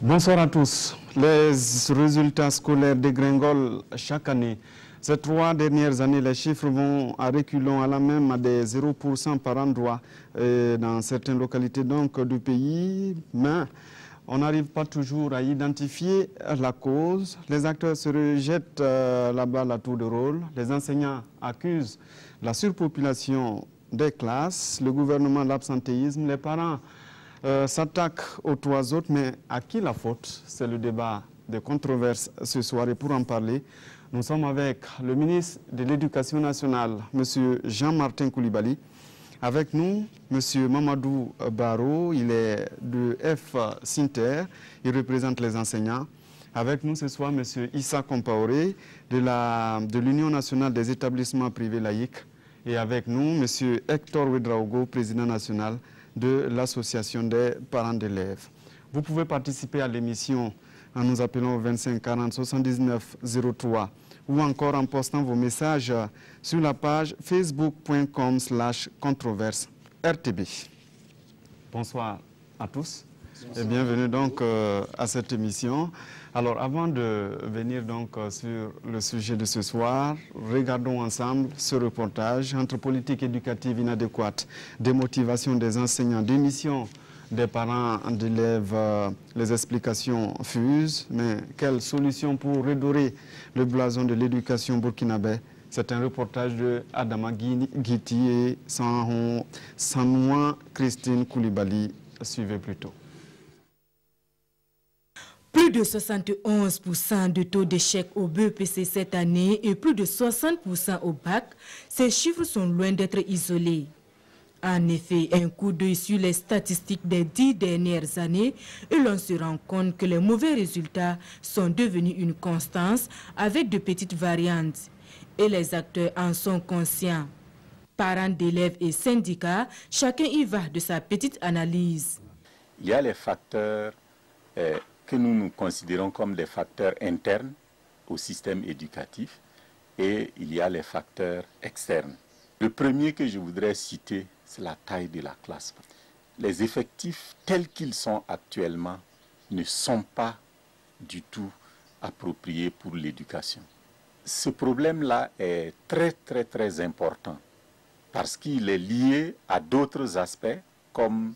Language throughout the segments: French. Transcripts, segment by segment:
Bonsoir à tous. Les résultats scolaires dégringolent chaque année. Ces 3 dernières années, les chiffres vont à reculons, à la même à des 0% par endroit dans certaines localités donc, du pays. Mais on n'arrive pas toujours à identifier la cause. Les acteurs se rejettent la balle à tour de rôle. Les enseignants accusent la surpopulation des classes, le gouvernement l'absentéisme, les parents s'attaquent aux 3 autres, mais à qui la faute? C'est le débat des controverses ce soir et pour en parler, nous sommes avec le ministre de l'Éducation nationale, M. Jean-Martin Coulibaly. Avec nous, M. Mamadou Baro, il est de F. Sinter, il représente les enseignants. Avec nous ce soir, M. Issa Compaoré de l'Union nationale des établissements privés laïcs. Et avec nous, M. Hector Ouedraogo, président national de l'association des parents d'élèves. Vous pouvez participer à l'émission en nous appelant au 25 40 79 03 ou encore en postant vos messages sur la page facebook.com/controverse-rtb. Bonsoir à tous et bienvenue donc à cette émission. Alors avant de venir donc sur le sujet de ce soir, regardons ensemble ce reportage entre politique éducative inadéquate, démotivation des enseignants, démission des parents d'élèves, les explications fusent, mais quelle solution pour redorer le blason de l'éducation burkinabé? C'est un reportage de Adama Guiti et Sanoua Christine Coulibaly. Suivez plutôt. Plus de 71% de taux d'échec au BEPC cette année et plus de 60% au bac, ces chiffres sont loin d'être isolés. En effet, un coup d'œil sur les statistiques des 10 dernières années et l'on se rend compte que les mauvais résultats sont devenus une constance avec de petites variantes. Et les acteurs en sont conscients. Parents d'élèves et syndicats, chacun y va de sa petite analyse. Il y a les facteurs que nous considérons comme des facteurs internes au système éducatif et il y a les facteurs externes. Le premier que je voudrais citer, c'est la taille de la classe. Les effectifs tels qu'ils sont actuellement ne sont pas du tout appropriés pour l'éducation. Ce problème-là est très important parce qu'il est lié à d'autres aspects comme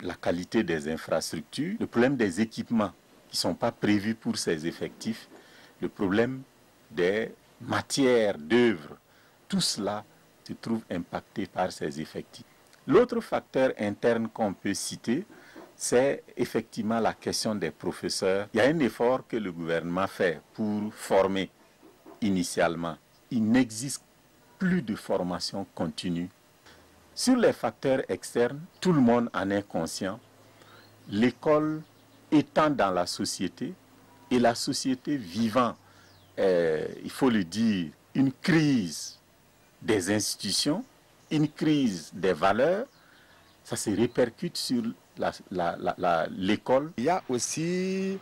la qualité des infrastructures, le problème des équipements qui ne sont pas prévus pour ces effectifs, le problème des matières d'œuvre, tout cela se trouve impacté par ces effectifs. L'autre facteur interne qu'on peut citer, c'est effectivement la question des professeurs. Il y a un effort que le gouvernement fait pour former initialement. Il n'existe plus de formation continue. Sur les facteurs externes, tout le monde en est conscient. L'école étant dans la société et la société vivant, il faut le dire, une crise des institutions, une crise des valeurs, ça se répercute sur l'école. Il y a aussi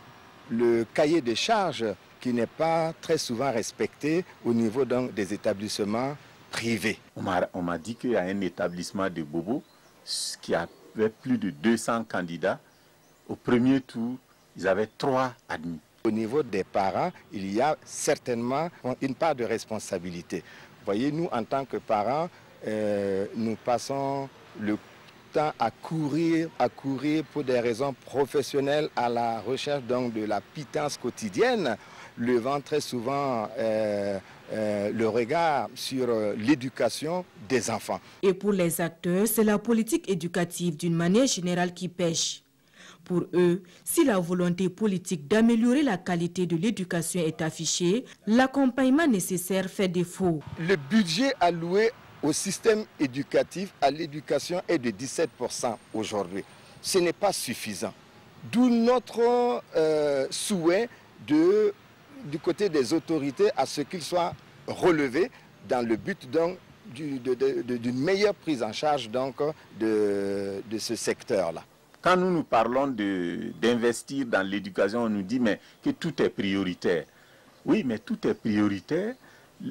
le cahier des charges qui n'est pas très souvent respecté au niveau donc, des établissements privés. On m'a dit qu'il y a un établissement de Bobo qui avait plus de 200 candidats. Au premier tour, ils avaient 3 admis. Au niveau des parents, il y a certainement une part de responsabilité. Voyez, nous, en tant que parents, nous passons le temps à courir pour des raisons professionnelles à la recherche donc, de la pitance quotidienne, levant très souvent le regard sur l'éducation des enfants. Et pour les acteurs, c'est la politique éducative d'une manière générale qui pêche. Pour eux, si la volonté politique d'améliorer la qualité de l'éducation est affichée, l'accompagnement nécessaire fait défaut. Le budget alloué au système éducatif, à l'éducation, est de 17% aujourd'hui. Ce n'est pas suffisant. D'où notre souhait du côté des autorités à ce qu'il soit relevé dans le but d'une meilleure prise en charge donc, de ce secteur-là. Quand nous parlons d'investir dans l'éducation, on nous dit mais que tout est prioritaire. Oui, mais tout est prioritaire.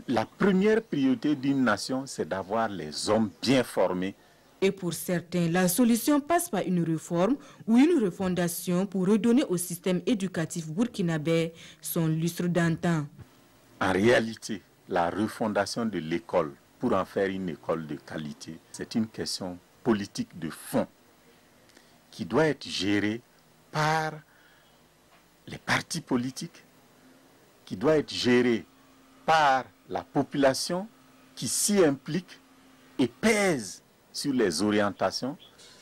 La première priorité d'une nation, c'est d'avoir les hommes bien formés Et pour certains, la solution passe par une réforme ou une refondation pour redonner au système éducatif burkinabé son lustre d'antan. En réalité, la refondation de l'école pour en faire une école de qualité, c'est une question politique de fond qui doit être gérée par les partis politiques, qui doit être gérée par la population qui s'y implique et pèse sur les orientations.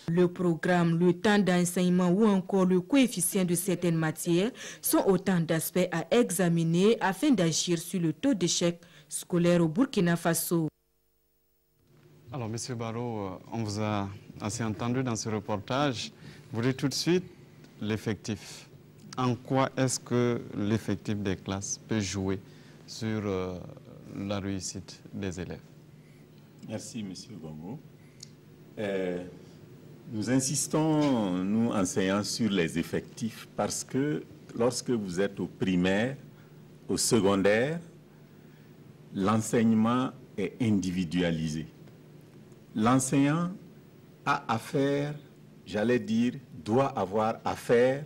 Le programme, le temps d'enseignement ou encore le coefficient de certaines matières sont autant d'aspects à examiner afin d'agir sur le taux d'échec scolaire au Burkina Faso. Alors, M. Barrault, on vous a assez entendu dans ce reportage. Vous dites tout de suite l'effectif. En quoi est-ce que l'effectif des classes peut jouer sur la réussite des élèves? Merci, M. Bongo. Nous insistons, nous enseignants, sur les effectifs parce que lorsque vous êtes au primaire, au secondaire, l'enseignement est individualisé. L'enseignant a affaire, j'allais dire, doit avoir affaire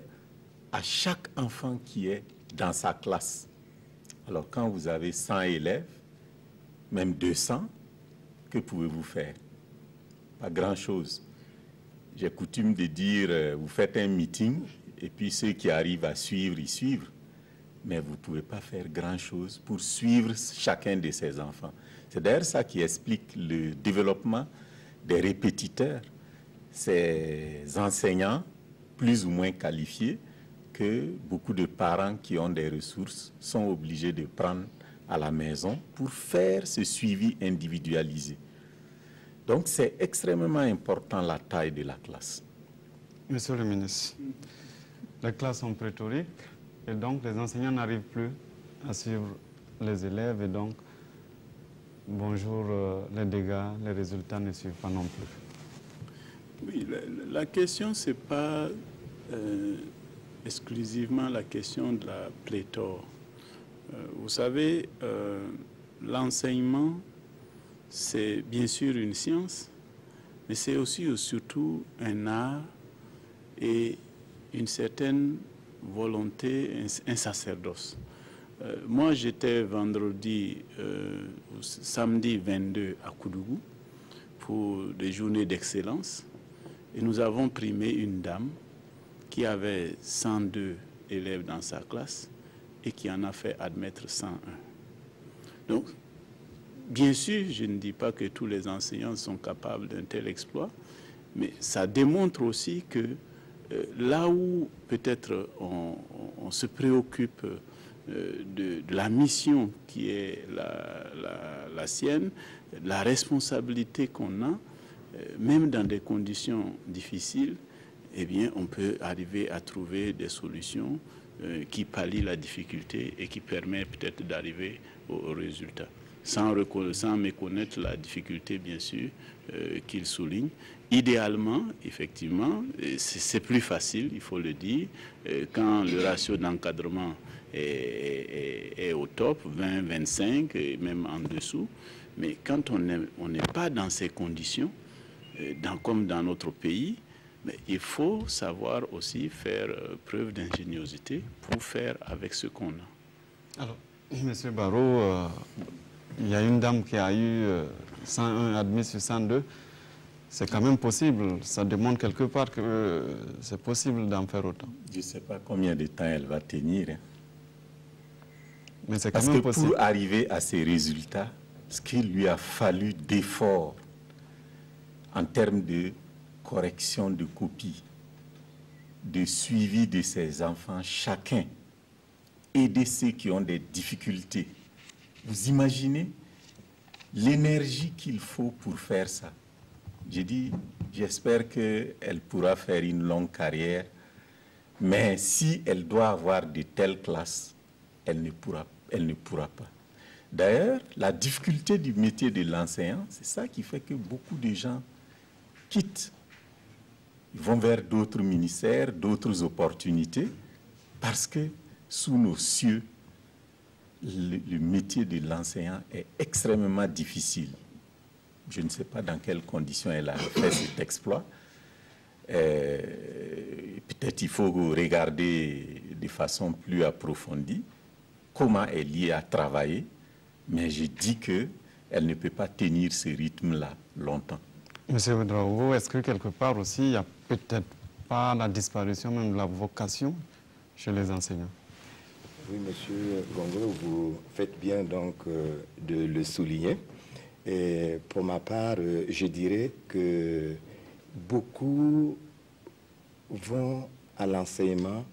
à chaque enfant qui est dans sa classe. Alors quand vous avez 100 élèves, même 200, que pouvez-vous faire? Pas grand-chose. J'ai coutume de dire, vous faites un meeting et puis ceux qui arrivent à suivre, ils suivent. Mais vous ne pouvez pas faire grand-chose pour suivre chacun de ces enfants. C'est d'ailleurs ça qui explique le développement des répétiteurs, ces enseignants plus ou moins qualifiés que beaucoup de parents qui ont des ressources sont obligés de prendre à la maison pour faire ce suivi individualisé. Donc c'est extrêmement important la taille de la classe. Monsieur le ministre, les classes sont pléthoriques et donc les enseignants n'arrivent plus à suivre les élèves et donc, bonjour, les dégâts, les résultats ne suivent pas non plus. Oui, la question, ce n'est pas exclusivement la question de la pléthore. Vous savez, l'enseignement, c'est bien sûr une science, mais c'est aussi surtout un art et une certaine volonté, un sacerdoce. Moi, j'étais samedi 22 à Koudougou pour des journées d'excellence et nous avons primé une dame qui avait 102 élèves dans sa classe et qui en a fait admettre 101. Donc, bien sûr, je ne dis pas que tous les enseignants sont capables d'un tel exploit, mais ça démontre aussi que là où peut-être on se préoccupe de la mission qui est la sienne, la responsabilité qu'on a, même dans des conditions difficiles, eh bien, on peut arriver à trouver des solutions qui pallient la difficulté et qui permettent peut-être d'arriver au résultat. Sans méconnaître la difficulté, bien sûr, qu'il souligne. Idéalement, effectivement, c'est plus facile, il faut le dire, quand le ratio d'encadrement est au top, 20, 25, et même en dessous. Mais quand on n'est pas dans ces conditions, comme dans notre pays, mais il faut savoir aussi faire preuve d'ingéniosité pour faire avec ce qu'on a. Alors, M. Barrault, il y a une dame qui a eu 101 admis sur 102. C'est quand même possible. Ça démontre quelque part que c'est possible d'en faire autant. Je ne sais pas combien de temps elle va tenir. Hein. Mais c'est quand Parce même que possible. pour arriver à ces résultats, ce qu'il lui a fallu d'efforts en termes de correction de copies, de suivi de ses enfants, chacun, aider ceux qui ont des difficultés. Vous imaginez l'énergie qu'il faut pour faire ça. J'ai dit, j'espère qu'elle pourra faire une longue carrière, mais si elle doit avoir de telles classes, elle ne pourra pas. D'ailleurs, la difficulté du métier de l'enseignant, c'est ça qui fait que beaucoup de gens quittent. Ils vont vers d'autres ministères, d'autres opportunités, parce que sous nos cieux, le métier de l'enseignant est extrêmement difficile. Je ne sais pas dans quelles conditions elle a fait cet exploit. Peut-être il faut regarder de façon plus approfondie comment elle y a travaillé, mais je dis qu'elle ne peut pas tenir ce rythme-là longtemps. Monsieur Ouedraogo, est-ce que quelque part aussi, il n'y a peut-être pas la disparition même de la vocation chez les enseignants? Oui, monsieur Gongolo, vous faites bien donc de le souligner. Et pour ma part, je dirais que beaucoup vont à l'enseignement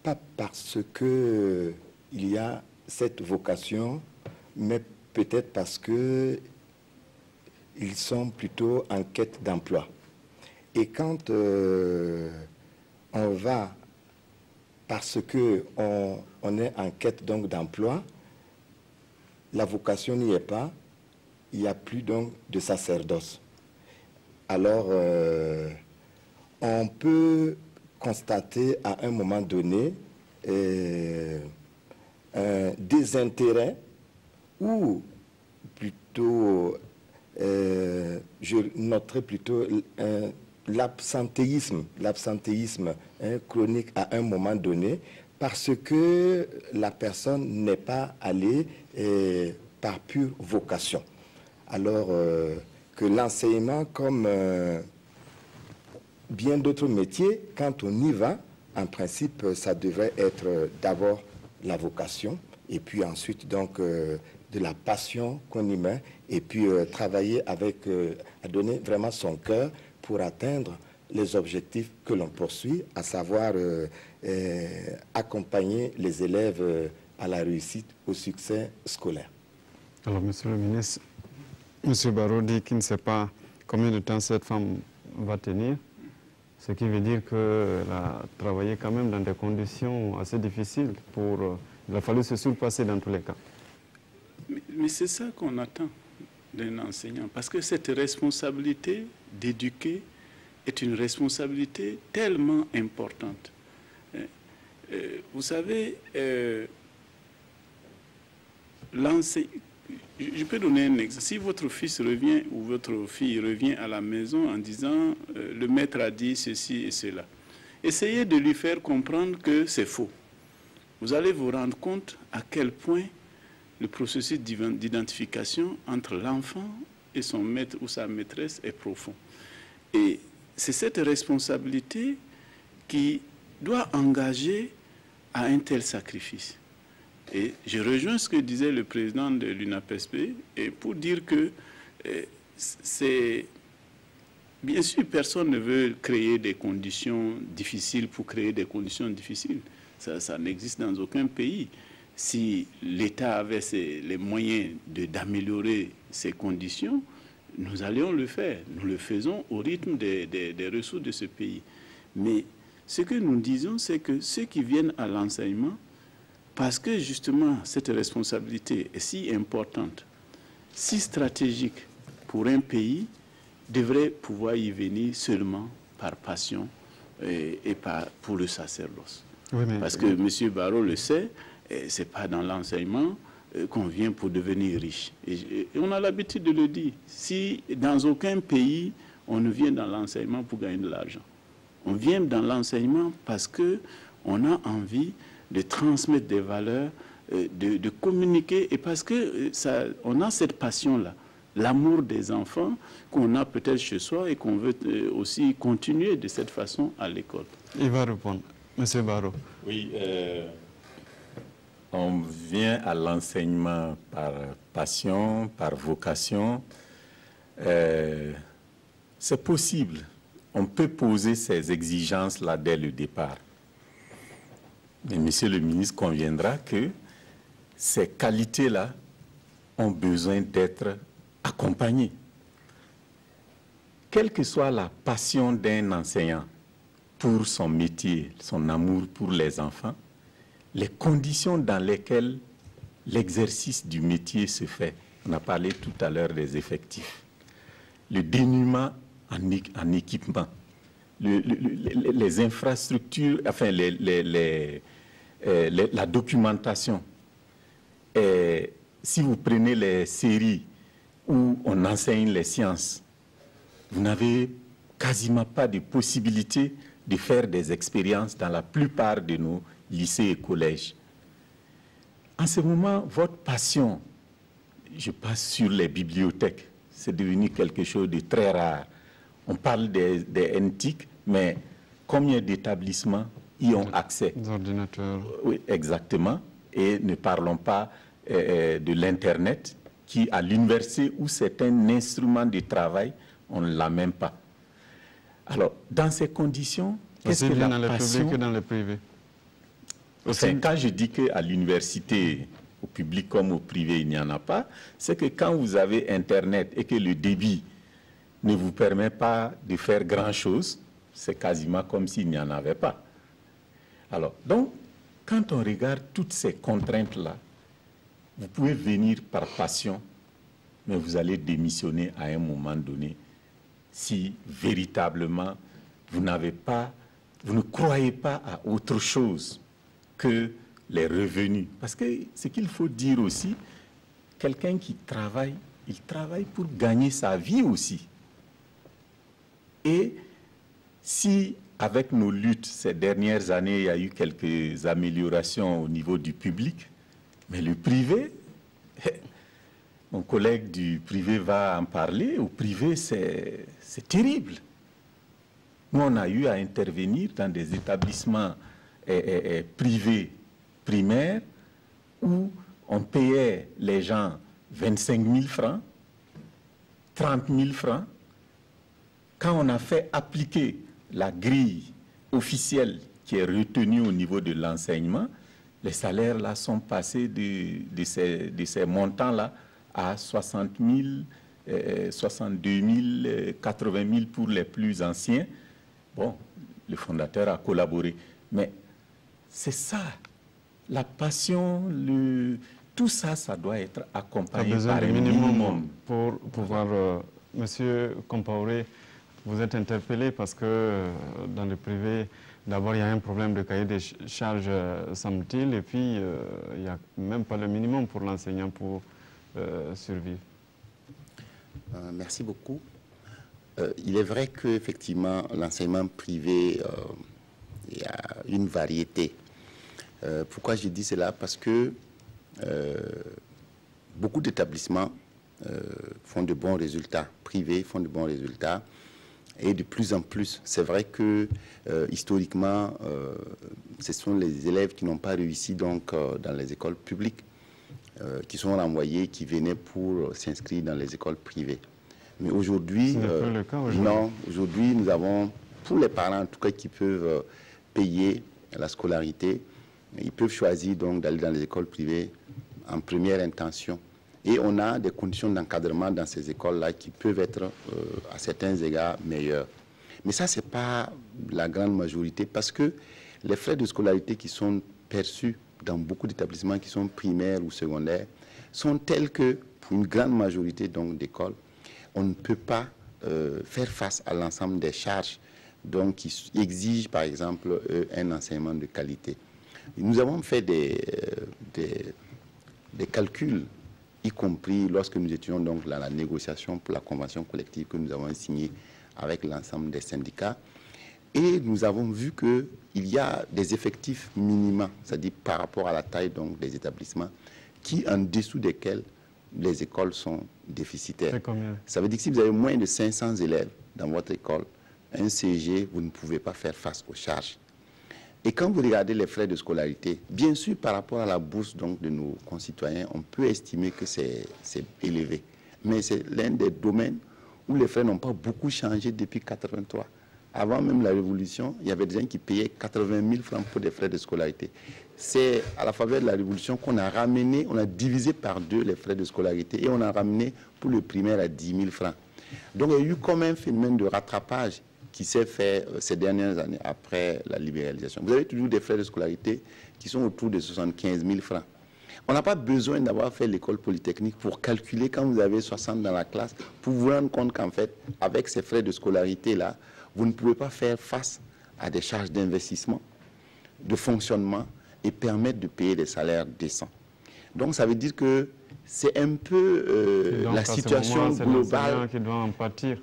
pas parce que il y a cette vocation, mais peut-être parce que ils sont plutôt en quête d'emploi. Et quand on va parce que on est en quête donc d'emploi, la vocation n'y est pas, il n'y a plus donc de sacerdoce. Alors, on peut constater à un moment donné un désintérêt ou plutôt, je noterais plutôt l'absentéisme chronique à un moment donné parce que la personne n'est pas allée par pure vocation. Alors que l'enseignement, comme bien d'autres métiers, quand on y va, en principe, ça devrait être d'abord la vocation, et puis ensuite donc de la passion qu'on y met, et puis travailler avec, à donner vraiment son cœur pour atteindre les objectifs que l'on poursuit, à savoir accompagner les élèves à la réussite, au succès scolaire. Alors, monsieur le ministre, monsieur Barrot dit qu'il ne sait pas combien de temps cette femme va tenir, ce qui veut dire qu'elle a travaillé quand même dans des conditions assez difficiles pour... il a fallu se surpasser dans tous les cas. Mais c'est ça qu'on attend d'un enseignant, parce que cette responsabilité d'éduquer est une responsabilité tellement importante. Vous savez, je peux donner un exemple. Si votre fils revient ou votre fille revient à la maison en disant le maître a dit ceci et cela, essayez de lui faire comprendre que c'est faux. Vous allez vous rendre compte à quel point le processus d'identification entre l'enfant et son maître ou sa maîtresse est profond. Et c'est cette responsabilité qui doit engager à un tel sacrifice. Et je rejoins ce que disait le président de l'UNAPESP et pour dire que c'est... Bien sûr, personne ne veut créer des conditions difficiles pour créer des conditions difficiles. Ça n'existe dans aucun pays. Si l'État avait les moyens d'améliorer ces conditions, nous allions le faire. Nous le faisons au rythme des ressources de ce pays. Mais ce que nous disons, c'est que ceux qui viennent à l'enseignement, parce que justement cette responsabilité est si importante, si stratégique pour un pays, devraient pouvoir y venir seulement par passion et pour le sacerdoce. Oui, parce que M. Barrot le sait, ce n'est pas dans l'enseignement qu'on vient pour devenir riche. Et on a l'habitude de le dire. Si dans aucun pays, on ne vient dans l'enseignement pour gagner de l'argent. On vient dans l'enseignement parce qu'on a envie de transmettre des valeurs, de communiquer, et parce qu'on a cette passion-là, l'amour des enfants qu'on a peut-être chez soi et qu'on veut aussi continuer de cette façon à l'école. Il va répondre. Monsieur Barrot. Oui, on vient à l'enseignement par passion, par vocation. C'est possible. On peut poser ces exigences-là dès le départ. Mais monsieur le ministre conviendra que ces qualités-là ont besoin d'être accompagnées. Quelle que soit la passion d'un enseignant pour son métier, son amour pour les enfants, les conditions dans lesquelles l'exercice du métier se fait, on a parlé tout à l'heure des effectifs, le dénuement en équipement, les infrastructures, enfin la documentation. Et si vous prenez les séries où on enseigne les sciences, vous n'avez quasiment pas de possibilité de faire des expériences dans la plupart de nos lycées et collèges. En ce moment, votre passion, je passe sur les bibliothèques, c'est devenu quelque chose de très rare. On parle des NTIC, mais combien d'établissements y ont accès? Des ordinateurs. Oui, exactement. Et ne parlons pas de l'Internet, qui à l'université où c'est un instrument de travail, on ne l'a même pas. Alors, dans ces conditions, qu'est-ce que la passion... Aussi bien dans le public que dans le privé. Enfin, quand je dis qu'à l'université, au public comme au privé, il n'y en a pas, c'est que quand vous avez Internet et que le débit ne vous permet pas de faire grand-chose, c'est quasiment comme s'il n'y en avait pas. Alors, donc, quand on regarde toutes ces contraintes-là, vous pouvez venir par passion, mais vous allez démissionner à un moment donné si véritablement vous n'avez pas, vous ne croyez pas à autre chose que les revenus. Parce que ce qu'il faut dire aussi, quelqu'un qui travaille, il travaille pour gagner sa vie aussi. Et si, avec nos luttes ces dernières années, il y a eu quelques améliorations au niveau du public, mais le privé, mon collègue du privé va en parler, au privé c'est terrible. Nous, on a eu à intervenir dans des établissements privés primaires où on payait les gens 25 000 francs, 30 000 francs. Quand on a fait appliquer la grille officielle qui est retenue au niveau de l'enseignement, les salaires là sont passés de ces montants-là à 60 000, 62 000, 80 000 pour les plus anciens. Bon, le fondateur a collaboré. Mais c'est ça, la passion, tout ça, ça doit être accompagné par un minimum. Pour pouvoir, Monsieur Compaoré, vous êtes interpellé parce que dans le privé, d'abord, il y a un problème de cahier des charges, semble-t-il, et puis il n'y a même pas le minimum pour l'enseignant pour survivre. Merci beaucoup. Il est vrai qu'effectivement, l'enseignement privé, il y a une variété. Pourquoi je dis cela? Parce que beaucoup d'établissements font de bons résultats, privés font de bons résultats, et de plus en plus, c'est vrai que historiquement, ce sont les élèves qui n'ont pas réussi donc, dans les écoles publiques, qui sont renvoyés, qui venaient pour s'inscrire dans les écoles privées. Mais aujourd'hui, non, aujourd'hui, nous avons, pour les parents en tout cas qui peuvent payer la scolarité, ils peuvent choisir donc d'aller dans les écoles privées en première intention. Et on a des conditions d'encadrement dans ces écoles-là qui peuvent être à certains égards meilleures. Mais ça, ce n'est pas la grande majorité parce que les frais de scolarité qui sont perçus dans beaucoup d'établissements qui sont primaires ou secondaires sont tels que, pour une grande majorité d'écoles, on ne peut pas faire face à l'ensemble des charges donc, qui exigent, par exemple, un enseignement de qualité. Et nous avons fait des calculs, y compris lorsque nous étions donc dans la négociation pour la convention collective que nous avons signée avec l'ensemble des syndicats. Et nous avons vu qu'il y a des effectifs minima, c'est-à-dire par rapport à la taille donc, des établissements, qui en dessous desquels les écoles sont déficitaires. Ça veut dire que si vous avez moins de 500 élèves dans votre école, un CG, vous ne pouvez pas faire face aux charges. Et quand vous regardez les frais de scolarité, bien sûr, par rapport à la bourse donc, de nos concitoyens, on peut estimer que c'est élevé. Mais c'est l'un des domaines où les frais n'ont pas beaucoup changé depuis 1983. Avant même la Révolution, il y avait des gens qui payaient 80 000 francs pour des frais de scolarité. C'est à la faveur de la Révolution qu'on a ramené, on a divisé par 2 les frais de scolarité et on a ramené pour le primaire à 10 000 francs. Donc il y a eu comme un phénomène de rattrapage qui s'est fait ces dernières années après la libéralisation. Vous avez toujours des frais de scolarité qui sont autour de 75 000 francs. On n'a pas besoin d'avoir fait l'école polytechnique pour calculer quand vous avez 60 dans la classe, pour vous rendre compte qu'en fait, avec ces frais de scolarité-là, vous ne pouvez pas faire face à des charges d'investissement, de fonctionnement et permettre de payer des salaires décents. Donc ça veut dire que c'est un peu la situation globale. Qui doit en pâtir.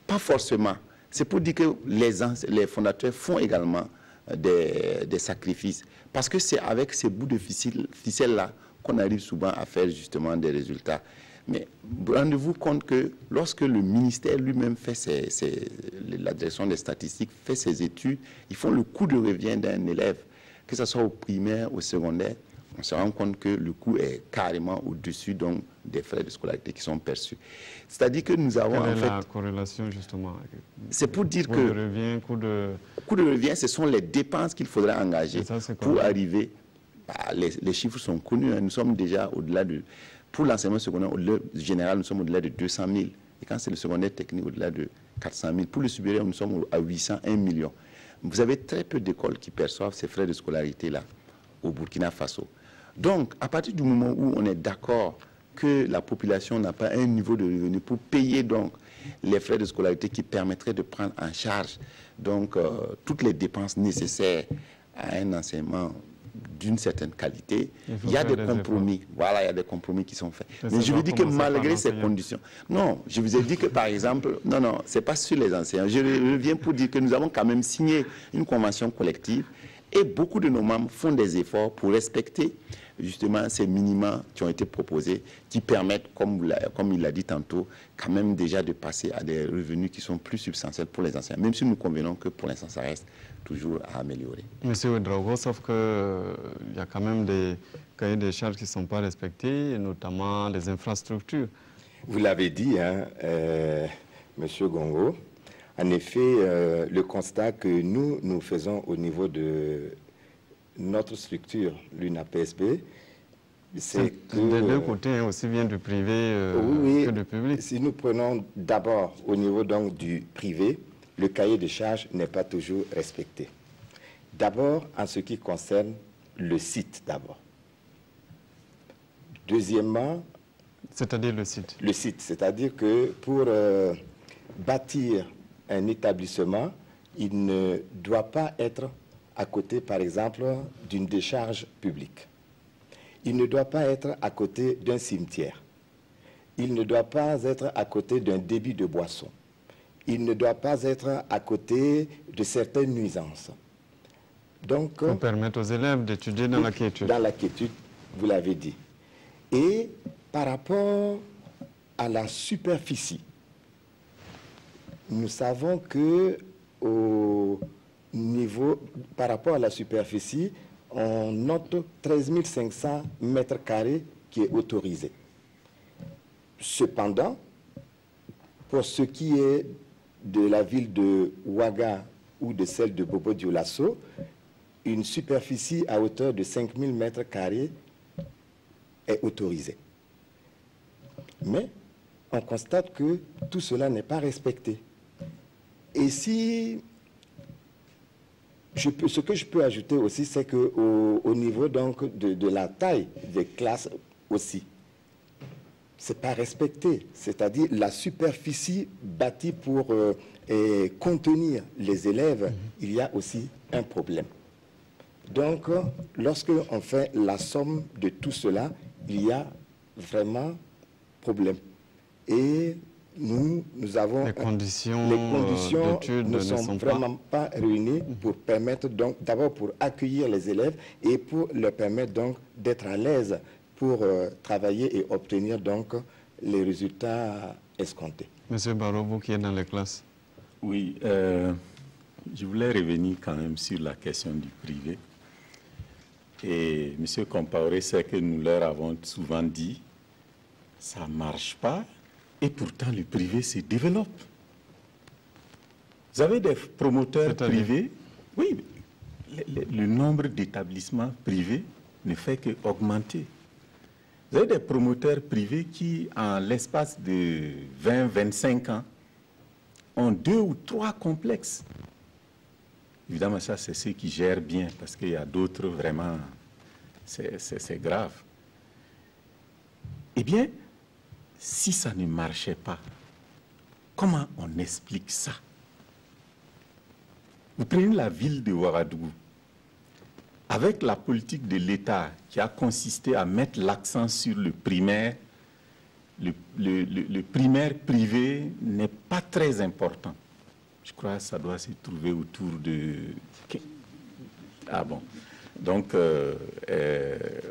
Pas forcément. C'est pour dire que les fondateurs font également des sacrifices. Parce que c'est avec ces bouts de ficelle-là qu'on arrive souvent à faire justement des résultats. Mais rendez-vous compte que lorsque le ministère lui-même fait la direction des statistiques, fait ses études, ils font le coût de revient d'un élève, que ce soit au primaire, au secondaire, on se rend compte que le coût est carrément au-dessus donc des frais de scolarité qui sont perçus. C'est-à-dire que nous avons Quelle est la corrélation justement? C'est pour dire que coût de revient, ce sont les dépenses qu'il faudra engager pour arriver. Les chiffres sont connus, hein. Nous sommes déjà au-delà de... Pour l'enseignement secondaire, au général, nous sommes au-delà de 200 000. Et quand c'est le secondaire technique, au-delà de 400 000. Pour le supérieur, nous sommes à 801 millions. Vous avez très peu d'écoles qui perçoivent ces frais de scolarité-là au Burkina Faso. Donc, à partir du moment où on est d'accord que la population n'a pas un niveau de revenu pour payer donc les frais de scolarité qui permettraient de prendre en charge donc toutes les dépenses nécessaires à un enseignement d'une certaine qualité, il y a des compromis. Voilà, il y a des compromis qui sont faits. Mais je vous dis que malgré ces conditions... Non, je vous ai dit que par exemple... Non, c'est pas sur les enseignants. Je reviens pour dire que nous avons quand même signé une convention collective et beaucoup de nos membres font des efforts pour respecter justement ces minima qui ont été proposés, qui permettent, comme il l'a dit tantôt, quand même déjà de passer à des revenus qui sont plus substantiels pour les enseignants, même si nous convenons que pour l'instant, ça reste toujours à améliorer. Monsieur Ouedraogo, sauf qu'il y a quand même des cahiers de charges qui ne sont pas respectés, et notamment les infrastructures. Vous l'avez dit, hein, Monsieur Gongo. En effet, le constat que nous faisons au niveau de notre structure, l'UNAPSB, c'est que... De deux côtés, aussi bien du privé que du public. Si nous prenons d'abord au niveau donc du privé, le cahier de charges n'est pas toujours respecté. D'abord, en ce qui concerne le site d'abord. Deuxièmement... C'est-à-dire le site? Le site, c'est-à-dire que pour bâtir un établissement, il ne doit pas être à côté, par exemple, d'une décharge publique. Il ne doit pas être à côté d'un cimetière. Il ne doit pas être à côté d'un débit de boisson. Il ne doit pas être à côté de certaines nuisances. Donc, pour permettre aux élèves d'étudier dans la quiétude. Dans la quiétude, vous l'avez dit. Et par rapport à la superficie, nous savons que au niveau, par rapport à la superficie, on note 13 500 mètres carrés qui est autorisé. Cependant, pour ce qui est de la ville de Ouaga ou de celle de Bobo-Dioulasso, une superficie à hauteur de 5 000 mètres carrés est autorisée. Mais on constate que tout cela n'est pas respecté. Et si... ce que je peux ajouter aussi, c'est qu'au niveau donc de la taille des classes aussi, ce n'est pas respecté. C'est-à-dire la superficie bâtie pour contenir les élèves, il y a aussi un problème. Donc, lorsque on fait la somme de tout cela, il y a vraiment problème. Et nous avons... Les conditions ne sont vraiment pas réunies pour permettre donc, d'abord pour accueillir les élèves et pour leur permettre donc d'être à l'aise pour travailler et obtenir donc les résultats escomptés. Monsieur Barrow, vous qui êtes dans les classes. Oui, je voulais revenir quand même sur la question du privé. Et M. Compaoré sait que nous leur avons souvent dit, ça ne marche pas, et pourtant le privé se développe. Vous avez des promoteurs privés, oui, le nombre d'établissements privés ne fait qu'augmenter. Vous avez des promoteurs privés qui, en l'espace de 20-25 ans, ont 2 ou 3 complexes. Évidemment, ça, c'est ceux qui gèrent bien, parce qu'il y a d'autres, vraiment, c'est grave. Eh bien, si ça ne marchait pas, comment on explique ça? Vous prenez la ville de Ouagadougou. avec la politique de l'État qui a consisté à mettre l'accent sur le primaire, le primaire privé n'est pas très important. Je crois que ça doit se trouver autour de... Ah bon. Donc,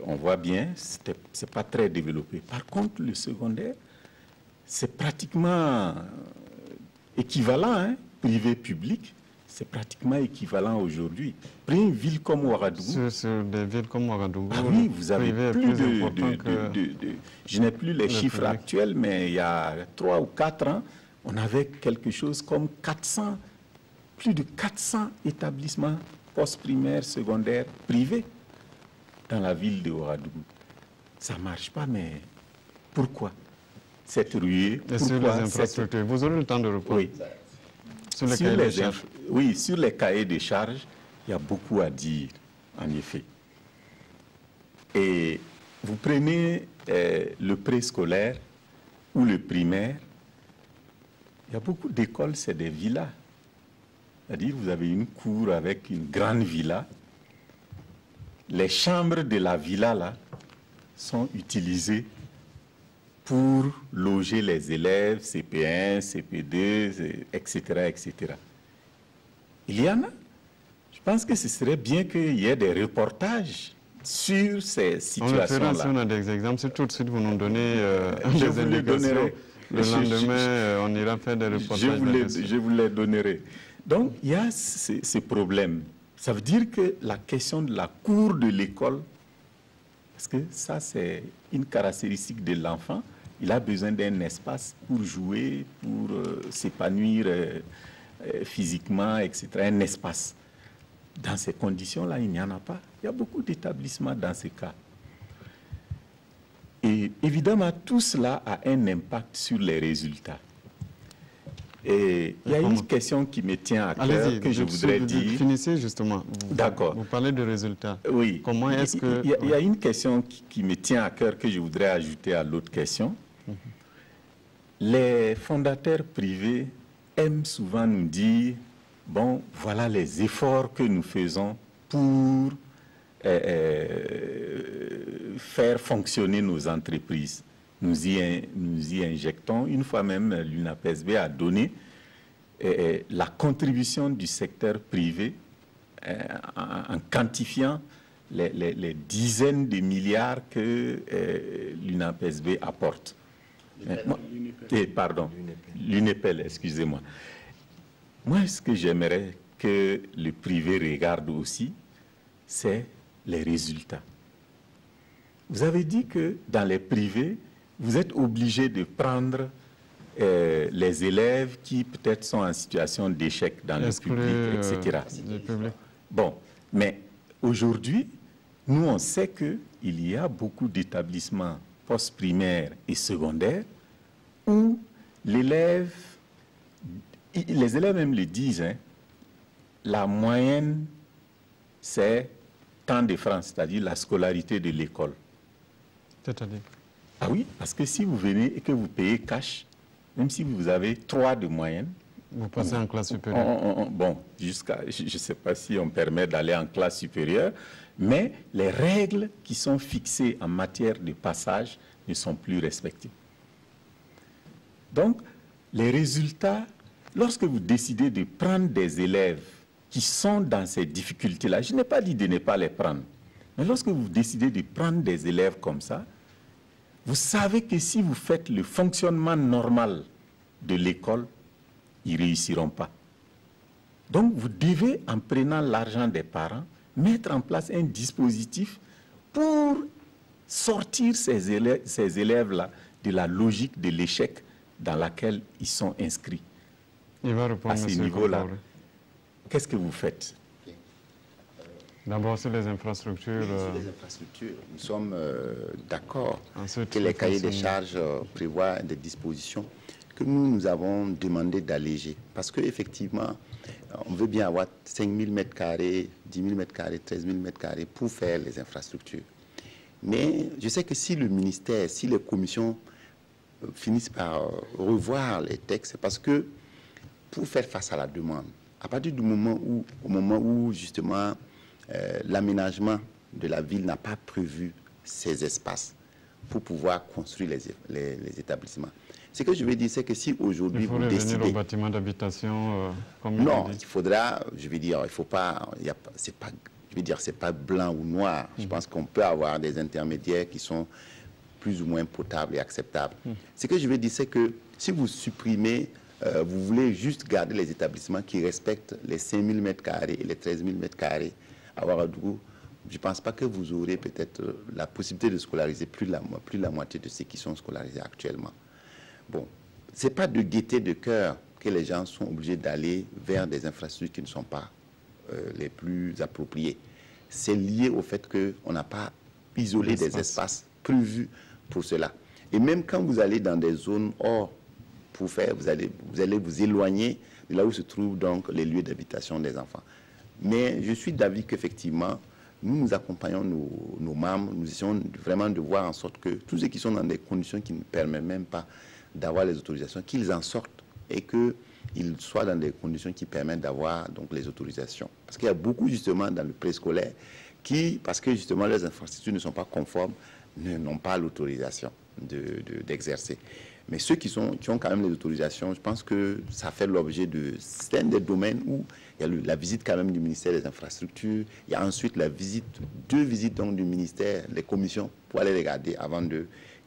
on voit bien, ce n'est pas très développé. Par contre, le secondaire, c'est pratiquement équivalent, hein, privé-public, c'est pratiquement équivalent aujourd'hui. Prenez une ville comme Ouagadougou. Sur des villes comme Ouagadougou, ah oui, vous avez plus je n'ai plus les chiffres public. actuels, mais il y a 3 ou 4 ans, on avait quelque chose comme plus de 400 établissements post-primaires, secondaires, privés dans la ville de Ouagadougou. Ça ne marche pas, mais pourquoi cette ruée? Et sur les infrastructures, vous aurez le temps de répondre. Oui. Sur les cahiers de charges. Oui, sur les cahiers de charges, il y a beaucoup à dire, en effet. Et vous prenez le préscolaire ou le primaire, il y a beaucoup d'écoles, c'est des villas. C'est-à-dire, vous avez une cour avec une grande villa. Les chambres de la villa, là, sont utilisées pour loger les élèves, CP1, CP2, etc., etc. Il y en a. Je pense que ce serait bien qu'il y ait des reportages sur ces situations-là. On le fera si on a des exemples. Si tout de suite vous nous donnez je vous les donnerai. Le lendemain, on ira faire des reportages. Je vous les donnerai. Donc, il y a ces problèmes. Ça veut dire que la question de la cour de l'école, parce que ça, c'est une caractéristique de l'enfant, il a besoin d'un espace pour jouer, pour s'épanouir physiquement, etc. Un espace. Dans ces conditions-là, il n'y en a pas. Il y a beaucoup d'établissements dans ces cas. Et évidemment, tout cela a un impact sur les résultats. Et il y a une question qui me tient à cœur que je voudrais dire. Finissez justement. D'accord. Vous parlez de résultats. Oui. Comment est-ce que... Il y a une question qui me tient à cœur que je voudrais ajouter à l'autre question. Les fondateurs privés aiment souvent nous dire, bon, voilà les efforts que nous faisons pour faire fonctionner nos entreprises. Nous y injectons. Une fois même, l'UNAPSB a donné la contribution du secteur privé en quantifiant les dizaines de milliards que l'UNAPSB apporte. L'UNEPEL, excusez-moi. Moi, ce que j'aimerais que le privé regarde aussi, c'est les résultats. Vous avez dit que dans les privés, vous êtes obligé de prendre les élèves qui peut-être sont en situation d'échec dans le public, etc. Bon, mais aujourd'hui, nous on sait qu'il y a beaucoup d'établissements post-primaires et secondaires où les élèves même le disent, hein, la moyenne c'est tant de francs, c'est-à-dire la scolarité de l'école. C'est-à-dire? Ah oui, parce que si vous venez et que vous payez cash, même si vous avez 3 de moyenne, vous passez en classe supérieure. Bon, je ne sais pas si on permet d'aller en classe supérieure, mais les règles qui sont fixées en matière de passage ne sont plus respectées. Donc, les résultats, lorsque vous décidez de prendre des élèves qui sont dans ces difficultés-là, je n'ai pas dit de ne pas les prendre, mais lorsque vous décidez de prendre des élèves comme ça, vous savez que si vous faites le fonctionnement normal de l'école, ils ne réussiront pas. Donc, vous devez, en prenant l'argent des parents, mettre en place un dispositif pour sortir ces élèves-là de la logique de l'échec dans laquelle ils sont inscrits. Il va répondre à ce niveau-là. Qu'est-ce que vous faites? D'abord, sur les infrastructures. Sur les infrastructures, nous sommes d'accord que les cahiers des charges prévoient des dispositions que nous avons demandé d'alléger. Parce qu'effectivement, on veut bien avoir 5 000 m², 10 000 m², 13 000 m² pour faire les infrastructures. Mais je sais que si le ministère, si les commissions finissent par revoir les textes, c'est parce que pour faire face à la demande, à partir du moment où justement l'aménagement de la ville n'a pas prévu ces espaces pour pouvoir construire les établissements. Ce que je veux dire, c'est que si aujourd'hui vous décidez... Il faut revenir au bâtiment d'habitation comme non, il faudra, je veux dire, il faut pas, c'est pas, je veux dire, c'est pas blanc ou noir. Je pense qu'on peut avoir des intermédiaires qui sont plus ou moins potables et acceptables. Ce que je veux dire, c'est que si vous supprimez, vous voulez juste garder les établissements qui respectent les 5000 m² et les 13 000 m² à Ouagadougou, je ne pense pas que vous aurez peut-être la possibilité de scolariser plus de la moitié de ceux qui sont scolarisés actuellement. Bon, ce n'est pas de gaieté de cœur que les gens sont obligés d'aller vers des infrastructures qui ne sont pas les plus appropriées. C'est lié au fait qu'on n'a pas isolé des espaces prévus pour cela. Et même quand vous allez dans des zones hors pour faire, vous allez vous éloigner de là où se trouvent donc les lieux d'habitation des enfants. Mais je suis d'avis qu'effectivement, nous accompagnons nos membres, nous essayons vraiment de voir en sorte que tous ceux qui sont dans des conditions qui ne permettent même pas d'avoir les autorisations, qu'ils en sortent et qu'ils soient dans des conditions qui permettent d'avoir donc les autorisations. Parce qu'il y a beaucoup justement dans le préscolaire qui, parce que justement leurs infrastructures ne sont pas conformes, n'ont pas l'autorisation d'exercer. Mais ceux qui ont quand même les autorisations, je pense que ça fait l'objet de certains des domaines où il y a la visite quand même du ministère des Infrastructures, il y a ensuite la visite, 2 visites donc du ministère, les commissions, pour aller regarder avant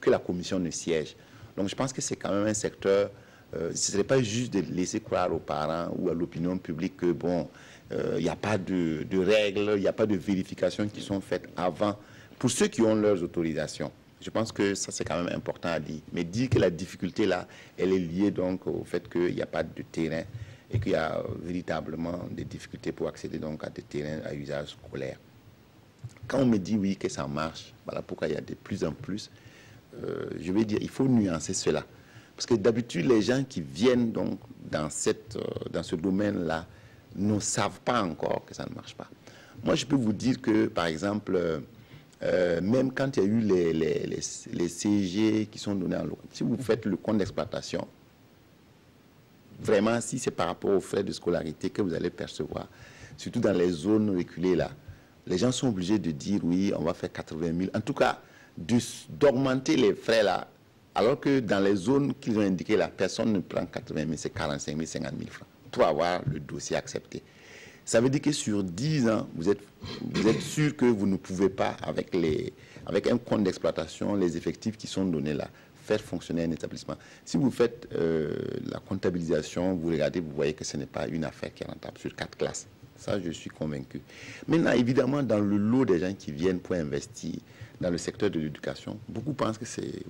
que la commission ne siège. Donc je pense que c'est quand même un secteur, ce ne serait pas juste de laisser croire aux parents ou à l'opinion publique que bon, il n'y a pas de règles, il n'y a pas de vérifications qui sont faites avant, pour ceux qui ont leurs autorisations. Je pense que ça, c'est quand même important à dire. Mais dire que la difficulté, là, elle est liée donc au fait qu'il n'y a pas de terrain et qu'il y a véritablement des difficultés pour accéder donc à des terrains à usage scolaire. Quand on me dit, oui, que ça marche, voilà pourquoi il y a de plus en plus, je vais dire, il faut nuancer cela. Parce que d'habitude, les gens qui viennent donc dans ce domaine-là ne savent pas encore que ça ne marche pas. Moi, je peux vous dire que, par exemple... même quand il y a eu les CG qui sont donnés en local, si vous faites le compte d'exploitation, vraiment, si c'est par rapport aux frais de scolarité que vous allez percevoir, surtout dans les zones reculées là, les gens sont obligés de dire oui, on va faire 80 000. En tout cas, d'augmenter les frais là, alors que dans les zones qu'ils ont indiquées là, personne ne prend 80 000, c'est 45 000, 50 000 francs pour avoir le dossier accepté. Ça veut dire que sur 10 ans, vous êtes sûr que vous ne pouvez pas, avec un compte d'exploitation, les effectifs qui sont donnés là, faire fonctionner un établissement. Si vous faites la comptabilisation, vous regardez, vous voyez que ce n'est pas une affaire qui est rentable sur 4 classes. Ça, je suis convaincu. Maintenant, évidemment, dans le lot des gens qui viennent pour investir dans le secteur de l'éducation, beaucoup pensent que c'est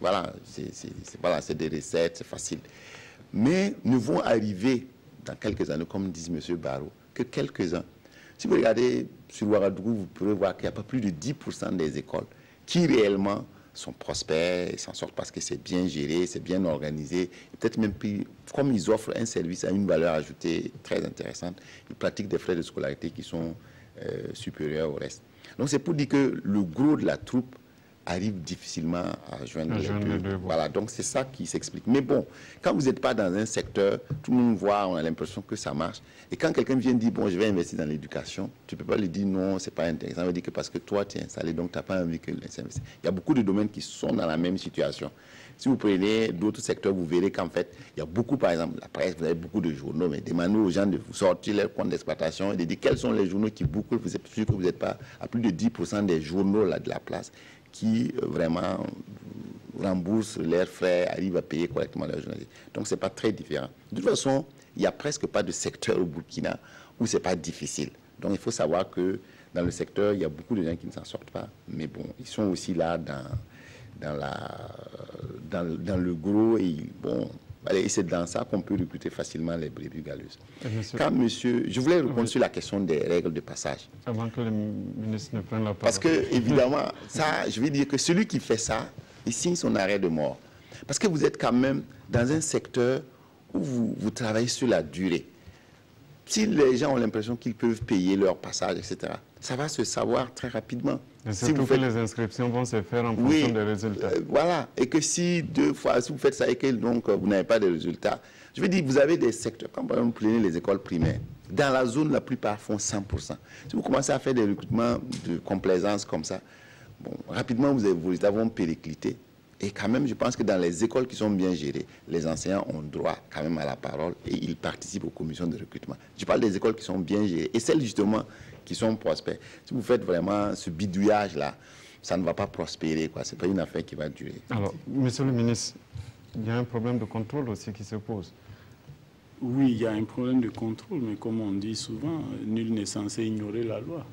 des recettes, c'est facile. Mais nous vont arriver dans quelques années, comme dit M. Barreau, que quelques-uns. Si vous regardez sur Ouagadougou, vous pourrez voir qu'il n'y a pas plus de 10% des écoles qui réellement sont prospères et s'en sortent parce que c'est bien géré, c'est bien organisé. Peut-être même comme ils offrent un service à une valeur ajoutée très intéressante, ils pratiquent des frais de scolarité qui sont supérieurs au reste. Donc c'est pour dire que le gros de la troupe arrive difficilement à joindre les deux. Voilà, donc c'est ça qui s'explique. Mais bon, quand vous n'êtes pas dans un secteur, tout le monde voit, on a l'impression que ça marche. Et quand quelqu'un vient dire, bon, je vais investir dans l'éducation, tu ne peux pas lui dire, non, c'est pas intéressant. Ça veut dire que parce que toi, tu es installé, donc tu n'as pas envie que s'investisse. Il y a beaucoup de domaines qui sont dans la même situation. Si vous prenez d'autres secteurs, vous verrez qu'en fait, il y a beaucoup, par exemple, la presse, vous avez beaucoup de journaux, mais demandez aux gens de vous sortir leur compte d'exploitation et de dire quels sont les journaux qui bouclent. Vous êtes sûr que vous n'êtes pas à plus de 10% des journaux là, de la place qui vraiment remboursent leurs frais, arrivent à payer correctement leurs journalistes. Donc, ce n'est pas très différent. De toute façon, il n'y a presque pas de secteur au Burkina où ce n'est pas difficile. Donc, il faut savoir que dans le secteur, il y a beaucoup de gens qui ne s'en sortent pas. Mais bon, ils sont aussi là dans le gros. Et bon, allez, c'est dans ça qu'on peut recruter facilement les brebis galeuses. Quand monsieur, je voulais répondre sur la question des règles de passage. Avant que le ministre ne prenne la parole. Parce que, évidemment, ça, je vais dire que celui qui fait ça, il signe son arrêt de mort. Parce que vous êtes quand même dans un secteur où vous travaillez sur la durée. Si les gens ont l'impression qu'ils peuvent payer leur passage, etc., ça va se savoir très rapidement. Et surtout que les inscriptions vont se faire en fonction des résultats. Voilà. Et que si si vous faites ça et que donc, vous n'avez pas de résultats, je veux dire, vous avez des secteurs, comme par exemple, vous prenez les écoles primaires. Dans la zone, la plupart font 100%. Si vous commencez à faire des recrutements de complaisance comme ça, bon, rapidement, vous avons périclité. Et quand même, je pense que dans les écoles qui sont bien gérées, les enseignants ont droit quand même à la parole et ils participent aux commissions de recrutement. Je parle des écoles qui sont bien gérées et celles justement qui sont prospères. Si vous faites vraiment ce bidouillage-là, ça ne va pas prospérer, quoi. Ce n'est pas une affaire qui va durer. Alors, monsieur le ministre, il y a un problème de contrôle aussi qui se pose. Oui, il y a un problème de contrôle, mais comme on dit souvent, nul n'est censé ignorer la loi.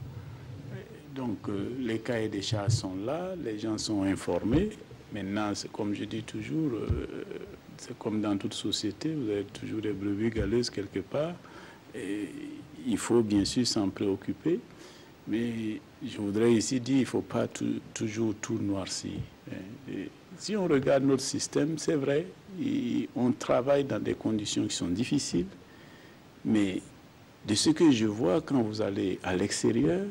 Donc, les cahiers des charges sont là, les gens sont informés. Maintenant, c'est comme je dis toujours, c'est comme dans toute société, vous avez toujours des brebis galeuses quelque part. Et il faut bien sûr s'en préoccuper, mais je voudrais ici dire qu'il ne faut pas toujours tout noircir. Et si on regarde notre système, c'est vrai, on travaille dans des conditions qui sont difficiles, mais de ce que je vois quand vous allez à l'extérieur,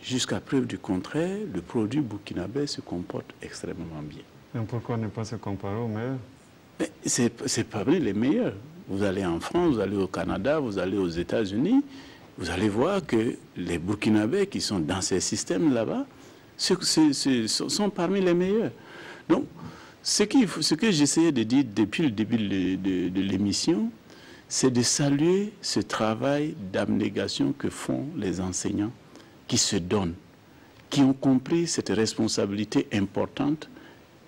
jusqu'à preuve du contraire, le produit burkinabé se comporte extrêmement bien. Et pourquoi ne pas se comparer aux meilleurs? C'est parmi les meilleurs. Vous allez en France, vous allez au Canada, vous allez aux États-Unis, vous allez voir que les Burkinabés qui sont dans ces systèmes là-bas sont parmi les meilleurs. Donc, ce que j'essayais de dire depuis le début de l'émission, c'est de saluer ce travail d'abnégation que font les enseignants qui se donnent, qui ont compris cette responsabilité importante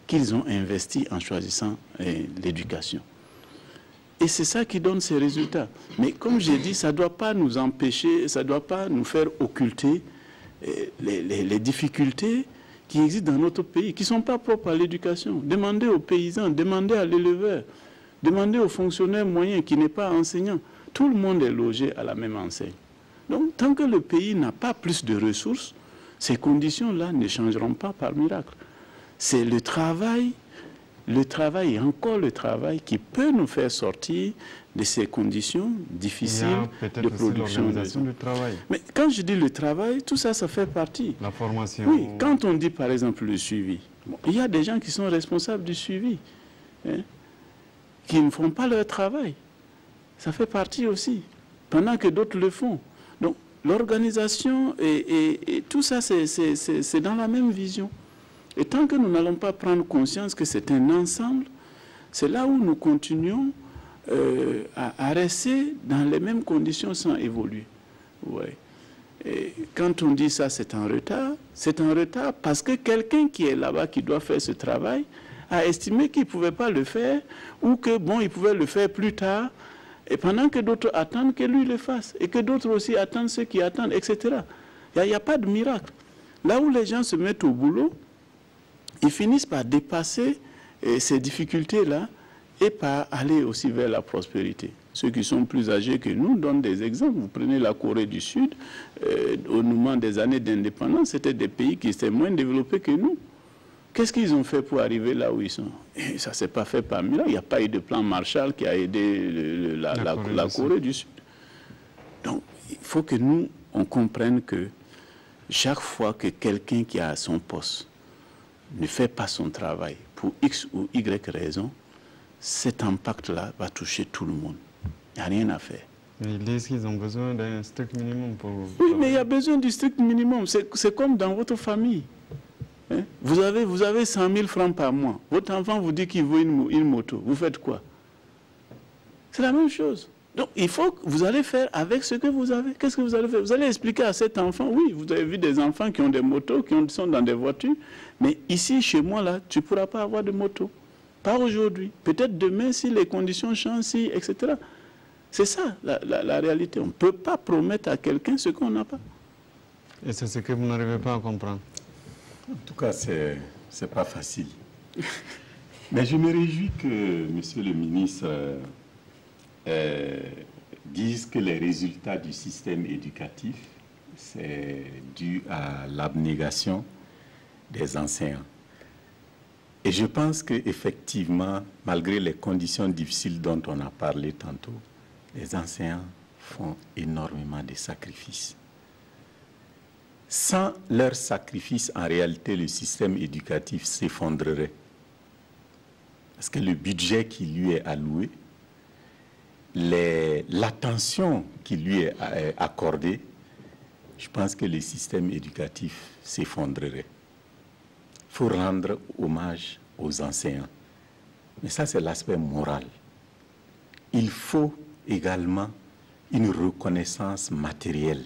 qu'ils ont investie en choisissant l'éducation. Et c'est ça qui donne ces résultats. Mais comme j'ai dit, ça ne doit pas nous empêcher, ça ne doit pas nous faire occulter les difficultés qui existent dans notre pays, qui ne sont pas propres à l'éducation. Demandez aux paysans, demandez à l'éleveur, demandez aux fonctionnaires moyens qui n'est pas enseignant. Tout le monde est logé à la même enseigne. Donc, tant que le pays n'a pas plus de ressources, ces conditions-là ne changeront pas par miracle. C'est le travail et encore le travail qui peut nous faire sortir de ces conditions difficiles de production. Du travail. Mais quand je dis le travail, tout ça, ça fait partie. La formation. Oui, quand on dit par exemple le suivi, bon, il y a des gens qui sont responsables du suivi, hein, qui ne font pas leur travail. Ça fait partie aussi, pendant que d'autres le font. Donc, l'organisation et tout ça, c'est dans la même vision. Et tant que nous n'allons pas prendre conscience que c'est un ensemble, c'est là où nous continuons à rester dans les mêmes conditions sans évoluer. Ouais. Et quand on dit ça, c'est en retard parce que quelqu'un qui est là-bas, qui doit faire ce travail, a estimé qu'il ne pouvait pas le faire ou que, bon, il pouvait le faire plus tard, et pendant que d'autres attendent que lui le fasse, et que d'autres aussi attendent ceux qui attendent, etc. Il n'y a pas de miracle. Là où les gens se mettent au boulot, ils finissent par dépasser ces difficultés-là et par aller aussi vers la prospérité. Ceux qui sont plus âgés que nous donnent des exemples. Vous prenez la Corée du Sud, au moment des années d'indépendance, c'était des pays qui étaient moins développés que nous. Qu'est-ce qu'ils ont fait pour arriver là où ils sont? Et ça ne s'est pas fait par miracle. Il n'y a pas eu de plan Marshall qui a aidé la Corée du Sud. Donc, il faut que nous, on comprenne que chaque fois que quelqu'un qui a son poste ne fait pas son travail pour X ou Y raison, cet impact-là va toucher tout le monde. Il n'y a rien à faire. Mais ils disent qu'ils ont besoin d'un strict minimum pour... Oui, mais il y a besoin du strict minimum. C'est comme dans votre famille. Hein? Vous avez 100 000 francs par mois. Votre enfant vous dit qu'il veut une moto. Vous faites quoi? C'est la même chose. Donc, il faut que vous allez faire avec ce que vous avez. Qu'est-ce que vous allez faire? Vous allez expliquer à cet enfant, oui, vous avez vu des enfants qui ont des motos, qui sont dans des voitures, mais ici, chez moi, là, tu ne pourras pas avoir de moto. Pas aujourd'hui. Peut-être demain, si les conditions changent, si, etc. C'est ça, la réalité. On ne peut pas promettre à quelqu'un ce qu'on n'a pas. Et c'est ce que vous n'arrivez pas à comprendre. En tout cas, ce n'est pas facile. Mais je me réjouis que monsieur le ministre dise que les résultats du système éducatif, c'est dû à l'abnégation des enseignants. Et je pense qu'effectivement, malgré les conditions difficiles dont on a parlé tantôt, les enseignants font énormément de sacrifices. Sans leurs sacrifices, en réalité, le système éducatif s'effondrerait. Parce que le budget qui lui est alloué, les l'attention qui lui est accordée, je pense que le système éducatif s'effondrerait. Il faut rendre hommage aux enseignants. Mais ça, c'est l'aspect moral. Il faut également une reconnaissance matérielle.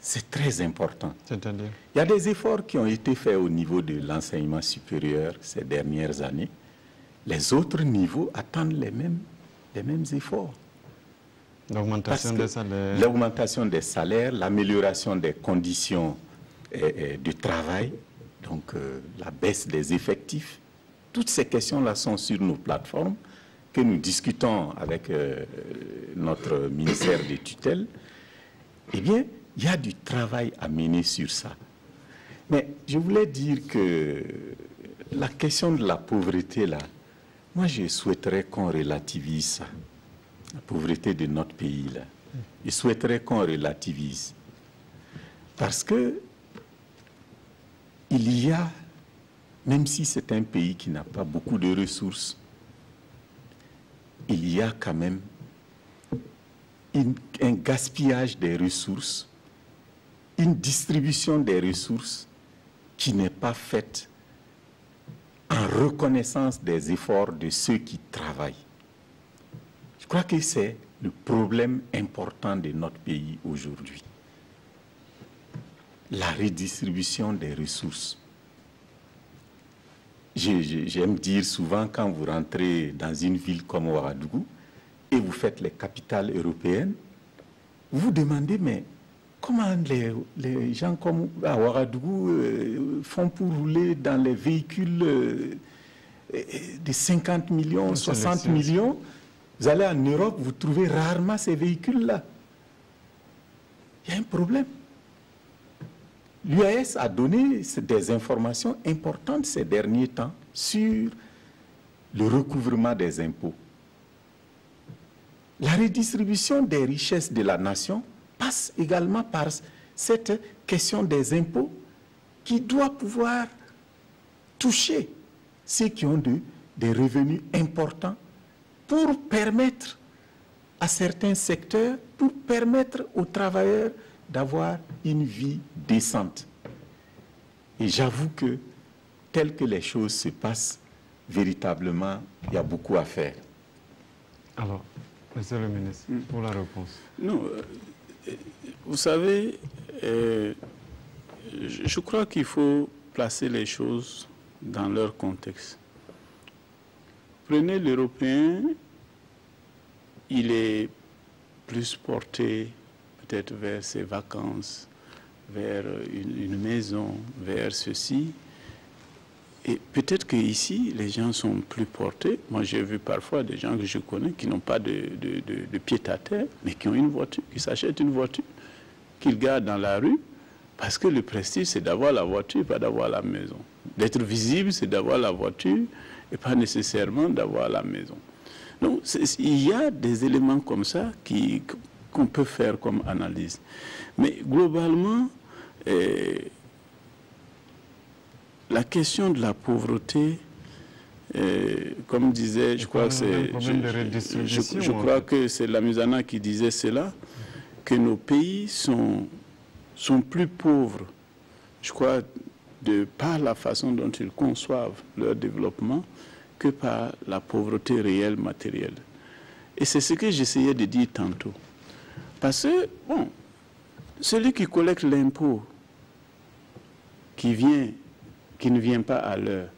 C'est très important. C'est-à-dire? Il y a des efforts qui ont été faits au niveau de l'enseignement supérieur ces dernières années. Les autres niveaux attendent les mêmes efforts. L'augmentation des salaires. L'augmentation des salaires, l'amélioration des conditions de travail, donc la baisse des effectifs. Toutes ces questions-là sont sur nos plateformes que nous discutons avec notre ministère des tutelles. Eh bien, il y a du travail à mener sur ça. Mais je voulais dire que la question de la pauvreté, là, moi, je souhaiterais qu'on relativise ça. La pauvreté de notre pays, là. Je souhaiterais qu'on relativise. Parce que il y a, même si c'est un pays qui n'a pas beaucoup de ressources, il y a quand même un gaspillage des ressources, une distribution des ressources qui n'est pas faite en reconnaissance des efforts de ceux qui travaillent. Je crois que c'est le problème important de notre pays aujourd'hui. La redistribution des ressources. J'aime dire souvent, quand vous rentrez dans une ville comme Ouagadougou et vous faites les capitales européennes, vous vous demandez, mais comment les gens comme à Ouagadougou font pour rouler dans les véhicules de 50 millions, 60 millions? Vous allez en Europe, vous trouvez rarement ces véhicules-là. Il y a un problème. L'UAS a donné des informations importantes ces derniers temps sur le recouvrement des impôts. La redistribution des richesses de la nation passe également par cette question des impôts qui doit pouvoir toucher ceux qui ont des revenus importants pour permettre à certains secteurs, pour permettre aux travailleurs d'avoir une vie décente. Et j'avoue que, tel que les choses se passent, véritablement, il y a beaucoup à faire. Alors, monsieur le ministre, pour la réponse. Non, vous savez, je crois qu'il faut placer les choses dans leur contexte. Prenez l'Européen, il est plus porté peut-être vers ses vacances, vers une maison, vers ceci. Et peut-être qu'ici, les gens sont plus portés. Moi, j'ai vu parfois des gens que je connais qui n'ont pas de pied-à-terre, mais qui ont une voiture, qui s'achètent une voiture, qu'ils gardent dans la rue, parce que le prestige, c'est d'avoir la voiture, pas d'avoir la maison. D'être visible, c'est d'avoir la voiture, et pas nécessairement d'avoir la maison. Donc, il y a des éléments comme ça qu'on peut faire comme analyse. Mais globalement, la question de la pauvreté, comme disait, je crois que c'est, je crois que c'est Lamizana qui disait cela, que nos pays sont plus pauvres, je crois, par la façon dont ils conçoivent leur développement que par la pauvreté réelle matérielle. Et c'est ce que j'essayais de dire tantôt. Parce que, bon, celui qui collecte l'impôt, qui ne vient pas à l'heure,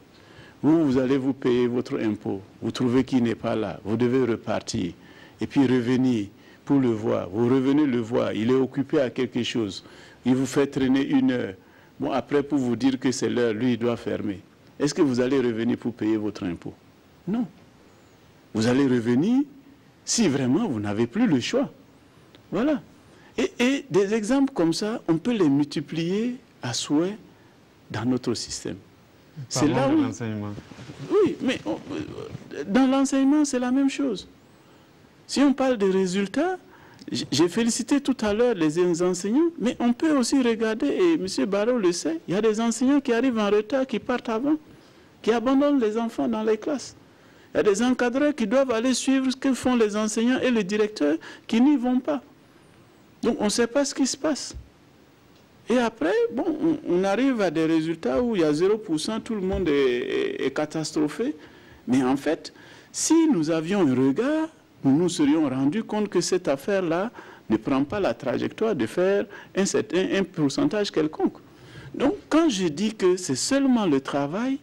vous allez vous payer votre impôt, vous trouvez qu'il n'est pas là, vous devez repartir, et puis revenir pour le voir. Vous revenez le voir, il est occupé à quelque chose, il vous fait traîner 1 heure. Bon, après, pour vous dire que c'est l'heure, lui, il doit fermer. Est-ce que vous allez revenir pour payer votre impôt? Non. Vous allez revenir si vraiment vous n'avez plus le choix. Voilà. Et des exemples comme ça, on peut les multiplier à souhait dans notre système. C'est là où... l'enseignement. Oui, mais dans l'enseignement, c'est la même chose. Si on parle de résultats, j'ai félicité tout à l'heure les enseignants, mais on peut aussi regarder, et M. Barreau le sait, il y a des enseignants qui arrivent en retard, qui partent avant, qui abandonnent les enfants dans les classes. Il y a des encadreurs qui doivent aller suivre ce que font les enseignants et les directeurs qui n'y vont pas. Donc on ne sait pas ce qui se passe. Et après, bon, on arrive à des résultats où il y a 0%, tout le monde est catastrophé. Mais en fait, si nous avions un regard, nous nous serions rendus compte que cette affaire-là ne prend pas la trajectoire de faire un pourcentage quelconque. Donc, quand je dis que c'est seulement le travail,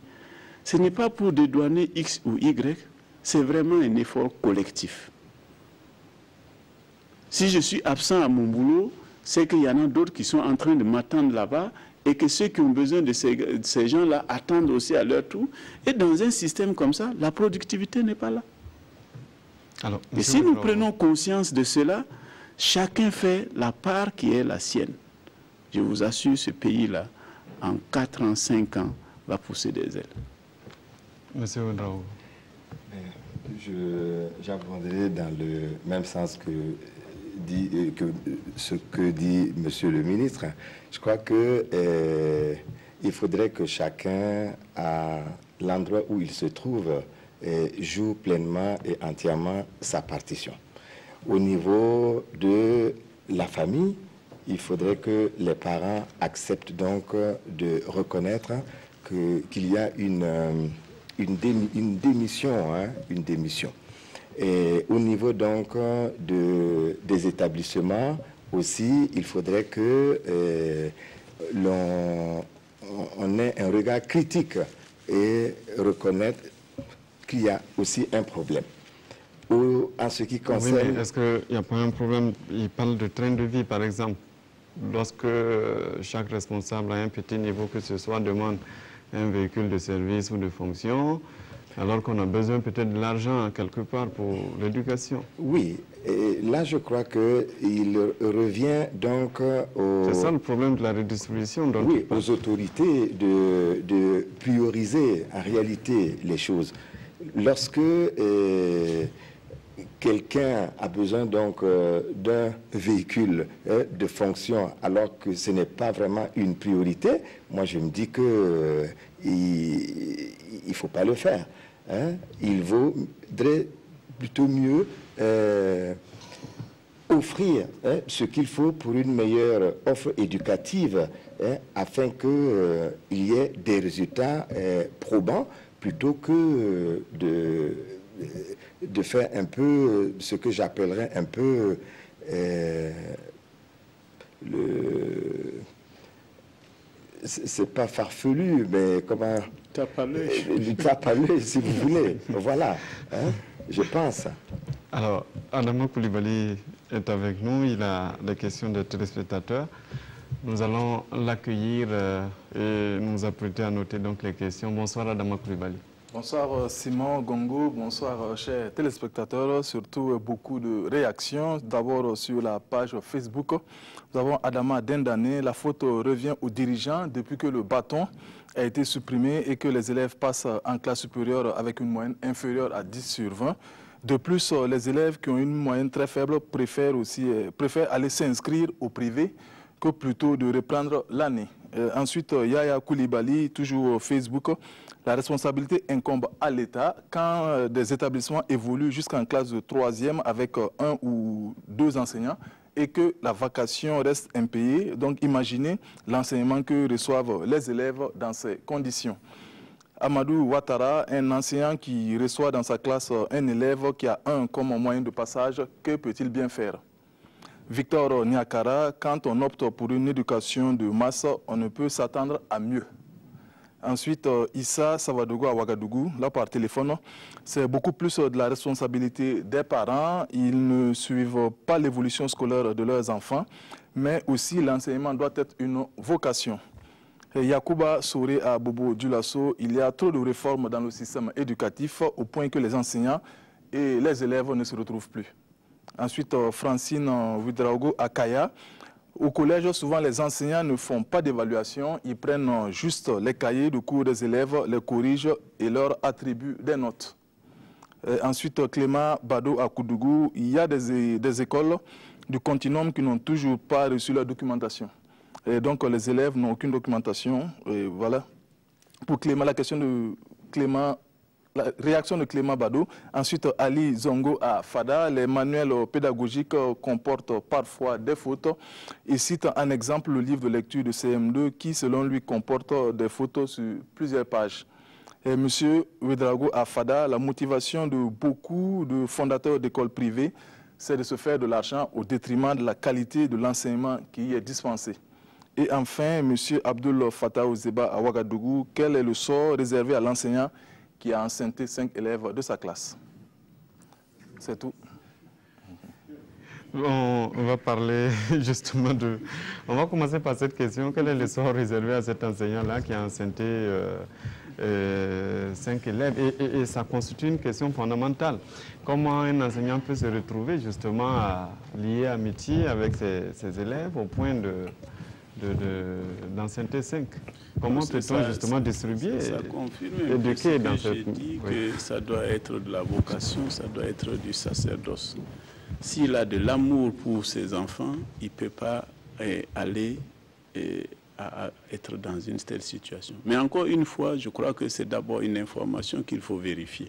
ce n'est pas pour dédouaner X ou Y, c'est vraiment un effort collectif. Si je suis absent à mon boulot, c'est qu'il y en a d'autres qui sont en train de m'attendre là-bas et que ceux qui ont besoin de ces gens-là attendent aussi à leur tour. Et dans un système comme ça, la productivité n'est pas là. Alors, et si nous prenons conscience de cela, chacun fait la part qui est la sienne. Je vous assure, ce pays-là, en 4 ans, 5 ans, va pousser des ailes. Monsieur Ouedraogo. J'abonderai dans le même sens que ce que dit Monsieur le ministre. Je crois que il faudrait que chacun, à l'endroit où il se trouve, joue pleinement et entièrement sa partition. Au niveau de la famille, il faudrait que les parents acceptent donc de reconnaître qu'il y a une démission, hein, une démission. Et au niveau donc des établissements aussi, il faudrait que l'on ait un regard critique et reconnaître qu'il y a aussi un problème. En ce qui concerne... Oui, mais est-ce qu'il n'y a pas un problème? Il parle de train de vie, par exemple. Lorsque chaque responsable à un petit niveau que ce soit demande un véhicule de service ou de fonction, alors qu'on a besoin peut-être de l'argent quelque part pour l'éducation. Oui, et là je crois qu'il revient donc aux... C'est ça le problème de la redistribution. Donc oui, aux autorités de prioriser en réalité les choses. Lorsque quelqu'un a besoin donc d'un véhicule de fonction alors que ce n'est pas vraiment une priorité, moi je me dis que il faut pas le faire. Hein? Il vaudrait plutôt mieux offrir ce qu'il faut pour une meilleure offre éducative afin qu'il y ait des résultats probants plutôt que de faire un peu ce que j'appellerais un peu c'est pas farfelu, mais comment... Tapalé, si vous voulez. Voilà, hein, je pense. Alors, Adama Koulibaly est avec nous, il a des questions de téléspectateurs. Nous allons l'accueillir et nous apprêter à noter donc les questions. Bonsoir Adama Koulibaly. Bonsoir Simon Gongo, bonsoir chers téléspectateurs, surtout beaucoup de réactions. D'abord sur la page Facebook, nous avons Adama Dendane, la faute revient aux dirigeants depuis que le bâton a été supprimé et que les élèves passent en classe supérieure avec une moyenne inférieure à 10 sur 20. De plus, les élèves qui ont une moyenne très faible préfèrent aller s'inscrire au privé que plutôt de reprendre l'année. Ensuite, Yaya Koulibaly, toujours Facebook, la responsabilité incombe à l'État quand des établissements évoluent jusqu'en classe de 3e avec 1 ou 2 enseignants et que la vacation reste impayée. Donc imaginez l'enseignement que reçoivent les élèves dans ces conditions. Amadou Ouattara, un enseignant qui reçoit dans sa classe un élève qui a 1 comme moyen de passage, que peut-il bien faire? Victor Niakara, quand on opte pour une éducation de masse, on ne peut s'attendre à mieux. Ensuite, Issa Savadogo à Ouagadougou, là par téléphone, c'est beaucoup plus de la responsabilité des parents. Ils ne suivent pas l'évolution scolaire de leurs enfants, mais aussi l'enseignement doit être une vocation. Yacouba Souré à Bobo Dioulasso, il y a trop de réformes dans le système éducatif au point que les enseignants et les élèves ne se retrouvent plus. Ensuite, Francine Ouedraogo à Kaya. Au collège, souvent, les enseignants ne font pas d'évaluation. Ils prennent juste les cahiers de cours des élèves, les corrigent et leur attribuent des notes. Ensuite, Clément Bado à Koudougou. Il y a des écoles du continuum qui n'ont toujours pas reçu leur documentation. Et donc, les élèves n'ont aucune documentation. Et voilà. Pour Clément, la question de Clément La réaction de Clément Badou. Ensuite, Ali Zongo à Fada. Les manuels pédagogiques comportent parfois des fautes. Il cite en exemple le livre de lecture de CM2 qui, selon lui, comporte des photos sur plusieurs pages. Et Monsieur Ouedraogo à Fada, la motivation de beaucoup de fondateurs d'écoles privées, c'est de se faire de l'argent au détriment de la qualité de l'enseignement qui y est dispensé. Et enfin, M. Abdul Fattah Ozeba à Ouagadougou, quel est le sort réservé à l'enseignant qui a enceinté 5 élèves de sa classe? C'est tout. On va parler justement de... On va commencer par cette question. Quel est le sort réservé à cet enseignant-là qui a enceinté 5 élèves et ça constitue une question fondamentale. Comment un enseignant peut se retrouver justement à lier amitié avec ses élèves au point d'enceinter 5? Comment peut-on justement distribuer ça confirme éduquer dans ce que j'ai dit, que ça doit être de la vocation, ça doit être du sacerdoce. S'il a de l'amour pour ses enfants, il ne peut pas aller à être dans une telle situation. Mais encore une fois, je crois que c'est d'abord une information qu'il faut vérifier.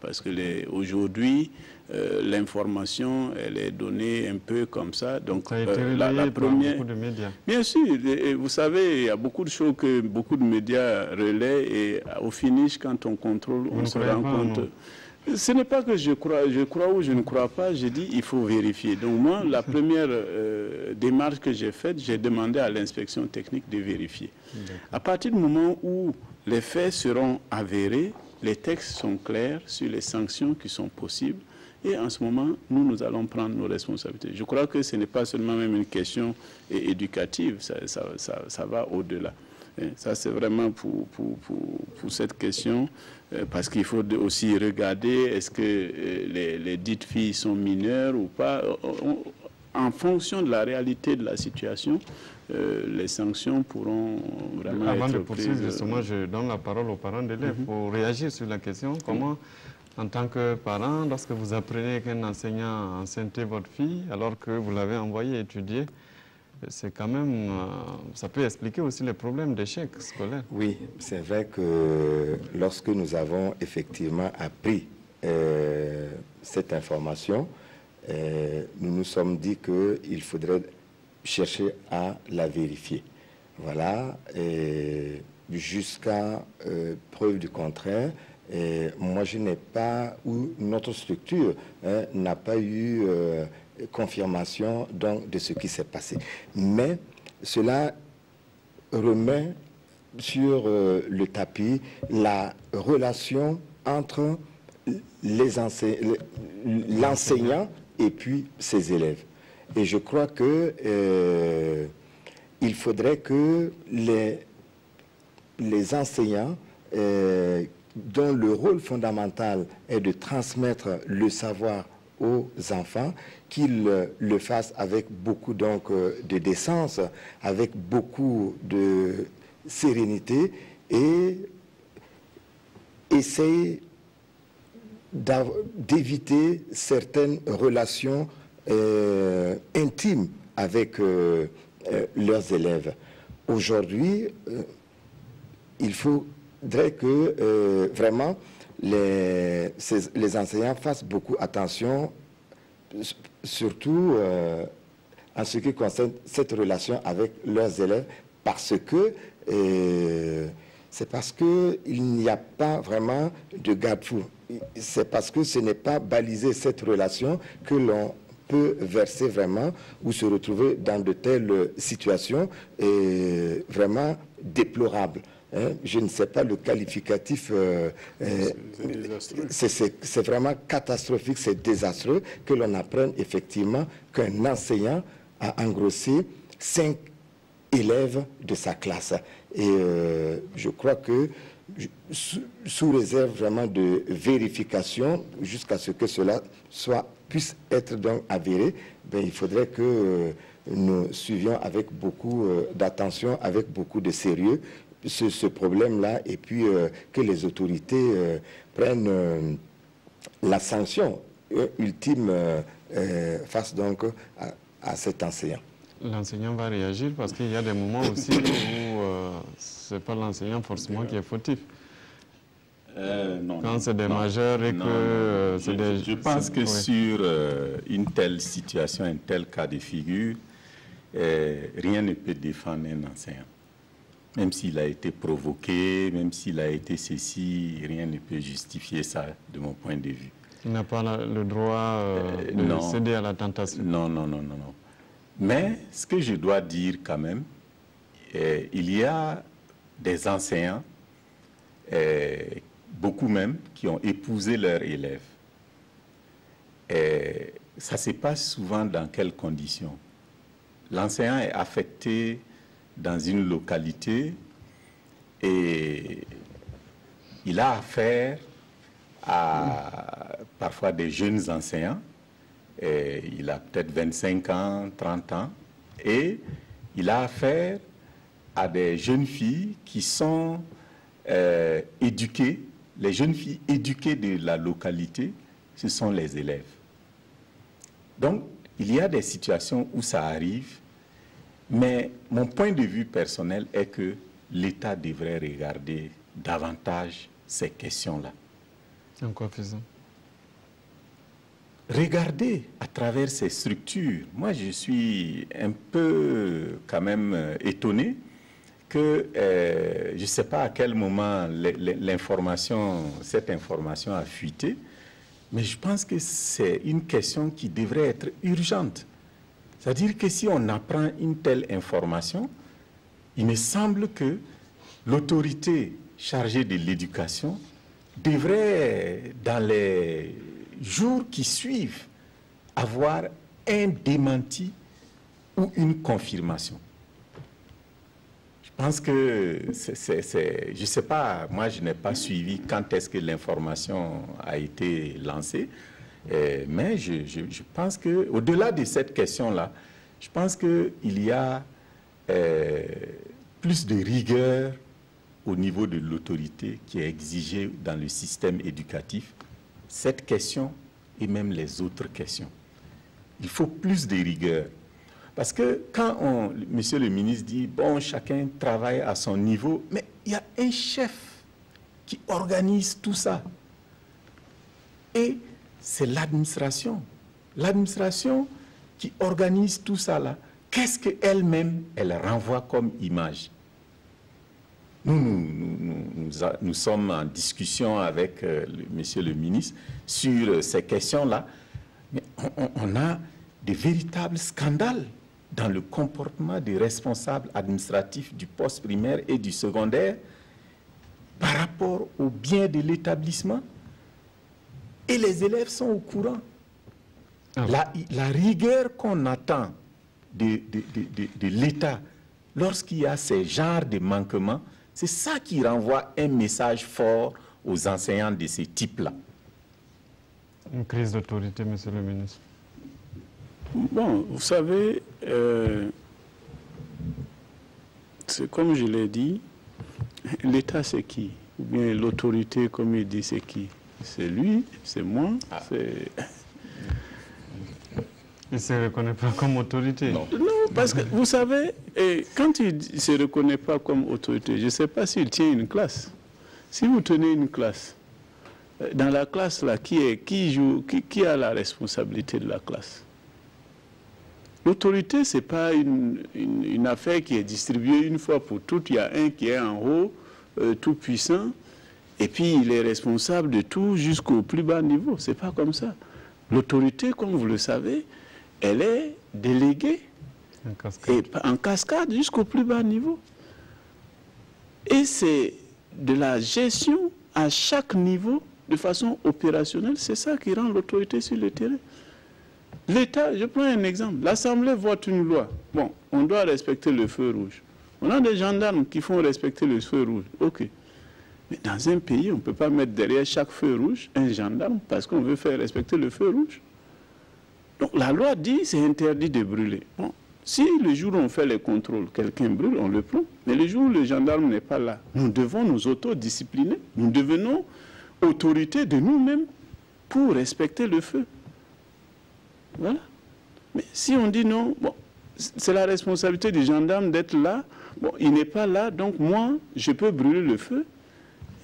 Parce que aujourd'hui, l'information, elle est donnée un peu comme ça. Donc, ça a été relayé par beaucoup de médias. Bien sûr, vous savez, il y a beaucoup de choses que beaucoup de médias relaient et au finish, quand on contrôle, on se rend compte. Ce n'est pas que je crois ou je ne crois pas, j'ai dit il faut vérifier. Donc moi, la première démarche que j'ai faite, j'ai demandé à l'inspection technique de vérifier. À partir du moment où les faits seront avérés, les textes sont clairs sur les sanctions qui sont possibles. Et en ce moment, nous allons prendre nos responsabilités. Je crois que ce n'est pas seulement même une question éducative, ça va au-delà. Ça, c'est vraiment pour cette question, parce qu'il faut aussi regarder est-ce que les dites filles sont mineures ou pas. En fonction de la réalité de la situation, les sanctions pourront vraiment être prises. Avant de poursuivre, justement, je donne la parole aux parents d'élèves pour réagir sur la question. Comment, en tant que parent, lorsque vous apprenez qu'un enseignant a enceinté votre fille alors que vous l'avez envoyée étudier, c'est quand même, ça peut expliquer aussi les problèmes d'échec scolaire. Oui, c'est vrai que lorsque nous avons effectivement appris cette information, nous nous sommes dit qu'il faudrait chercher à la vérifier. Voilà, jusqu'à preuve du contraire, moi je n'ai pas, ou notre structure n'a pas eu confirmation donc, de ce qui s'est passé. Mais cela remet sur le tapis la relation entre l'enseignant et puis ses élèves. Et je crois que il faudrait que les enseignants dont le rôle fondamental est de transmettre le savoir aux enfants, qu'ils le fassent avec beaucoup donc, de décence, avec beaucoup de sérénité et essayer d'éviter certaines relations intimes avec leurs élèves. Aujourd'hui, il faudrait que vraiment les enseignants fassent beaucoup attention, surtout en ce qui concerne cette relation avec leurs élèves, parce que c'est parce qu'il n'y a pas vraiment de garde-fou. C'est parce que ce n'est pas balisé cette relation que l'on peut verser vraiment ou se retrouver dans de telles situations vraiment déplorables. Je ne sais pas le qualificatif, c'est vraiment catastrophique, c'est désastreux que l'on apprenne effectivement qu'un enseignant a engrossé 5 élèves de sa classe. Et je crois que sous réserve vraiment de vérification, jusqu'à ce que cela puisse être donc avéré, ben, il faudrait que nous suivions avec beaucoup d'attention, avec beaucoup de sérieux, ce problème-là, et puis que les autorités prennent la sanction ultime face donc à cet enseignant. L'enseignant va réagir parce qu'il y a des moments aussi où ce n'est pas l'enseignant forcément qui est fautif. Non, quand c'est des majeurs et que c'est des... Je pense que sur une telle situation, un tel cas de figure, rien ne peut défendre un enseignant. Même s'il a été provoqué, même s'il a été ceci, rien ne peut justifier ça de mon point de vue. Il n'a pas le droit de céder à la tentation. Non. Mais ce que je dois dire quand même, il y a des enseignants, beaucoup même, qui ont épousé leurs élèves. Ça se passe souvent dans quelles conditions? L'enseignant est affecté dans une localité et il a affaire à parfois des jeunes enseignants. Il a peut-être 25 ans, 30 ans, et il a affaire à des jeunes filles qui sont éduquées. Les jeunes filles éduquées de la localité, ce sont les élèves. Donc, il y a des situations où ça arrive, mais mon point de vue personnel est que l'État devrait regarder davantage ces questions-là. En quoi faisant? Regardez à travers ces structures. Moi, je suis un peu quand même étonné que je ne sais pas à quel moment cette information a fuité, mais je pense que c'est une question qui devrait être urgente. C'est-à-dire que si on apprend une telle information, il me semble que l'autorité chargée de l'éducation devrait, dans les jours qui suivent, avoir un démenti ou une confirmation. Je pense que je ne sais pas, moi je n'ai pas suivi quand est-ce que l'information a été lancée, mais je pense qu'au-delà de cette question-là, je pense qu'il y a plus de rigueur au niveau de l'autorité qui est exigée dans le système éducatif. Cette question et même les autres questions. Il faut plus de rigueur. Parce que quand monsieur le ministre dit, bon, chacun travaille à son niveau, mais il y a un chef qui organise tout ça. Et c'est l'administration. L'administration qui organise tout ça là, qu'est-ce qu'elle-même, elle renvoie comme image? Nous sommes en discussion avec monsieur le ministre sur ces questions-là, mais on a de véritables scandales dans le comportement des responsables administratifs du poste primaire et du secondaire par rapport au bien de l'établissement. Et les élèves sont au courant. La rigueur qu'on attend de l'État lorsqu'il y a ces genres de manquements, c'est ça qui renvoie un message fort aux enseignants de ce type-là. Une crise d'autorité, monsieur le ministre. Bon, vous savez, c'est comme je l'ai dit, l'État c'est qui? Ou bien l'autorité, comme il dit, c'est qui? C'est lui, c'est moi, c'est... Il ne se reconnaît pas comme autorité. Non, parce que vous savez, quand il ne se reconnaît pas comme autorité, je ne sais pas s'il tient une classe. Si vous tenez une classe, dans la classe là, qui a la responsabilité de la classe? L'autorité, ce n'est pas une affaire qui est distribuée une fois pour toutes. Il y a un qui est en haut, tout puissant, et puis il est responsable de tout jusqu'au plus bas niveau. Ce n'est pas comme ça. L'autorité, comme vous le savez, elle est déléguée en cascade jusqu'au plus bas niveau. Et c'est de la gestion à chaque niveau de façon opérationnelle. C'est ça qui rend l'autorité sur le terrain. L'État, je prends un exemple, l'Assemblée vote une loi. Bon, on doit respecter le feu rouge. On a des gendarmes qui font respecter le feu rouge. OK. Mais dans un pays, on ne peut pas mettre derrière chaque feu rouge un gendarme parce qu'on veut faire respecter le feu rouge. Donc la loi dit c'est interdit de brûler. Bon, si le jour où on fait les contrôles, quelqu'un brûle, on le prend. Mais le jour où le gendarme n'est pas là, nous devons nous autodiscipliner. Nous devenons autorité de nous-mêmes pour respecter le feu. Voilà. Mais si on dit non, bon, c'est la responsabilité du gendarme d'être là. Bon, il n'est pas là, donc moi, je peux brûler le feu.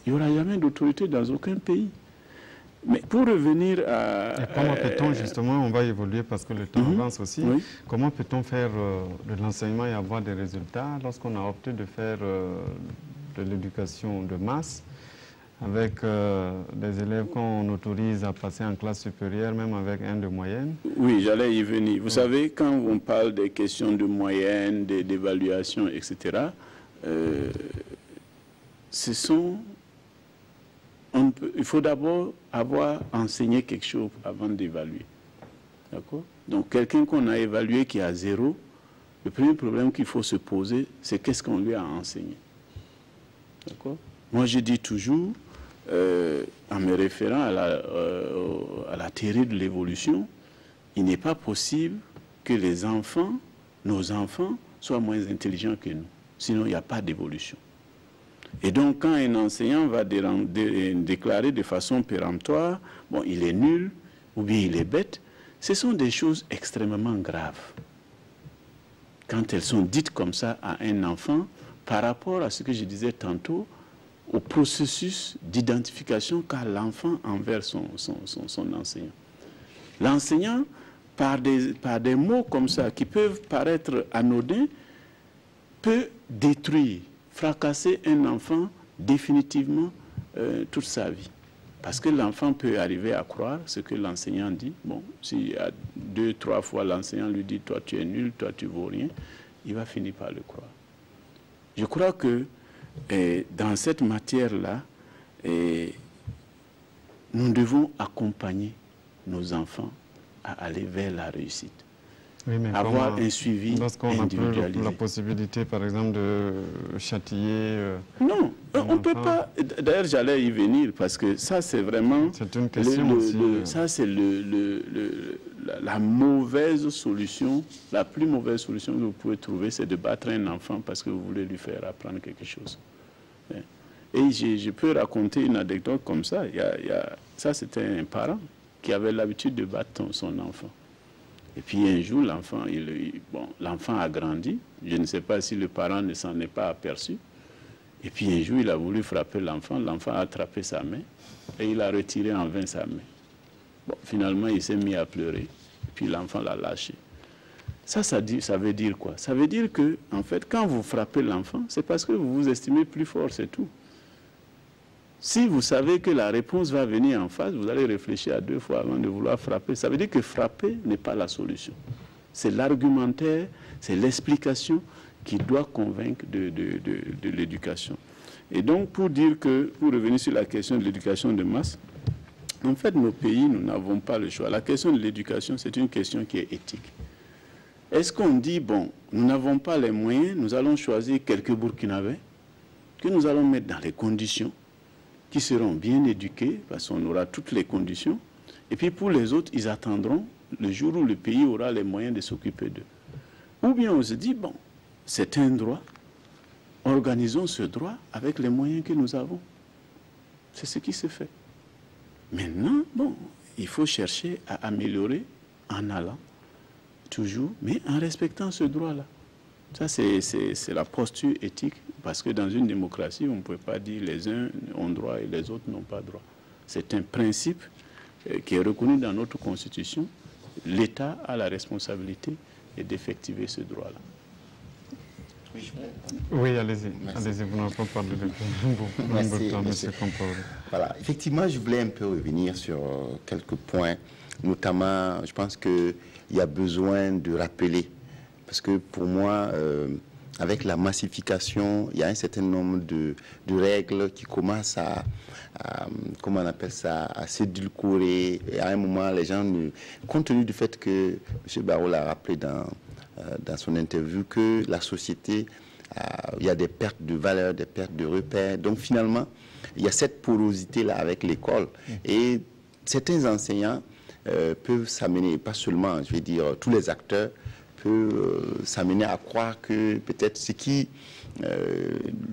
Il n'y aura jamais d'autorité dans aucun pays. Mais pour revenir à... Et comment peut-on, justement, on va évoluer parce que le temps avance aussi, comment peut-on faire de l'enseignement et avoir des résultats lorsqu'on a opté de faire de l'éducation de masse avec des élèves qu'on autorise à passer en classe supérieure, même avec 1 de moyenne? Oui, j'allais y venir. Vous savez, quand on parle des questions de moyenne, d'évaluation, etc., ce sont... il faut d'abord avoir enseigné quelque chose avant d'évaluer. D'accord? Donc, quelqu'un qu'on a évalué qui a 0, le premier problème qu'il faut se poser, c'est qu'est-ce qu'on lui a enseigné. D'accord? Moi, je dis toujours, en me référant à la théorie de l'évolution, il n'est pas possible que les enfants, nos enfants, soient moins intelligents que nous. Sinon, il n'y a pas d'évolution. Et donc, quand un enseignant va déclarer de façon péremptoire, bon, il est nul ou bien il est bête, ce sont des choses extrêmement graves. Quand elles sont dites comme ça à un enfant, par rapport à ce que je disais tantôt, au processus d'identification qu'a l'enfant envers son enseignant. L'enseignant, par des mots comme ça, qui peuvent paraître anodins, peut détruire, fracasser un enfant définitivement toute sa vie. Parce que l'enfant peut arriver à croire ce que l'enseignant dit. Bon, si 2, 3 fois l'enseignant lui dit « toi tu es nul, toi tu vaux rien », il va finir par le croire. Je crois que dans cette matière-là, nous devons accompagner nos enfants à aller vers la réussite. Oui, mais avoir un suivi individualisé. Lorsqu'on a la possibilité, par exemple, de châtier... non, on ne peut pas. D'ailleurs, j'allais y venir parce que ça, c'est vraiment... C'est une question aussi. Ça, c'est la mauvaise solution, la plus mauvaise solution que vous pouvez trouver, c'est de battre un enfant parce que vous voulez lui faire apprendre quelque chose. Et je peux raconter une anecdote comme ça. Ça, c'était un parent qui avait l'habitude de battre son enfant. Et puis un jour, l'enfant a grandi. Je ne sais pas si le parent ne s'en est pas aperçu. Et puis un jour, il a voulu frapper l'enfant. L'enfant a attrapé sa main et il a retiré en vain sa main. Bon, finalement, il s'est mis à pleurer. Et puis l'enfant l'a lâché. Ça veut dire quoi? Ça veut dire que, en fait, quand vous frappez l'enfant, c'est parce que vous vous estimez plus fort, c'est tout. Si vous savez que la réponse va venir en face, vous allez réfléchir à 2 fois avant de vouloir frapper. Ça veut dire que frapper n'est pas la solution. C'est l'argumentaire, c'est l'explication qui doit convaincre de l'éducation. Et donc, pour revenir sur la question de l'éducation de masse, en fait, nos pays, nous n'avons pas le choix. La question de l'éducation, c'est une question qui est éthique. Est-ce qu'on dit, bon, nous n'avons pas les moyens, nous allons choisir quelques Burkinabés que nous allons mettre dans les conditions qui seront bien éduqués, parce qu'on aura toutes les conditions. Et puis pour les autres, ils attendront le jour où le pays aura les moyens de s'occuper d'eux. Ou bien on se dit, bon, c'est un droit, organisons ce droit avec les moyens que nous avons. C'est ce qui se fait. Maintenant, bon, il faut chercher à améliorer en allant, toujours, mais en respectant ce droit-là. Ça, c'est la posture éthique, parce que dans une démocratie, on ne peut pas dire les uns ont droit et les autres n'ont pas droit. C'est un principe qui est reconnu dans notre Constitution. L'État a la responsabilité d'effectuer ce droit-là. Oui, allez-y. Allez-y, vous n'avez pas parlé de Merci. Voilà, effectivement, je voulais un peu revenir sur quelques points. Notamment, je pense qu'il y a besoin de rappeler. Parce que pour moi, avec la massification, il y a un certain nombre de règles qui commencent comment on appelle ça, à s'édulcorer. Et à un moment, les gens, compte tenu du fait que M. Barreau l'a rappelé dans son interview, que la société, il y a des pertes de valeur, des pertes de repères. Donc finalement, il y a cette porosité-là avec l'école. Et certains enseignants peuvent s'amener, pas seulement, je vais dire, tous les acteurs, peut s'amener à croire que peut-être ce qui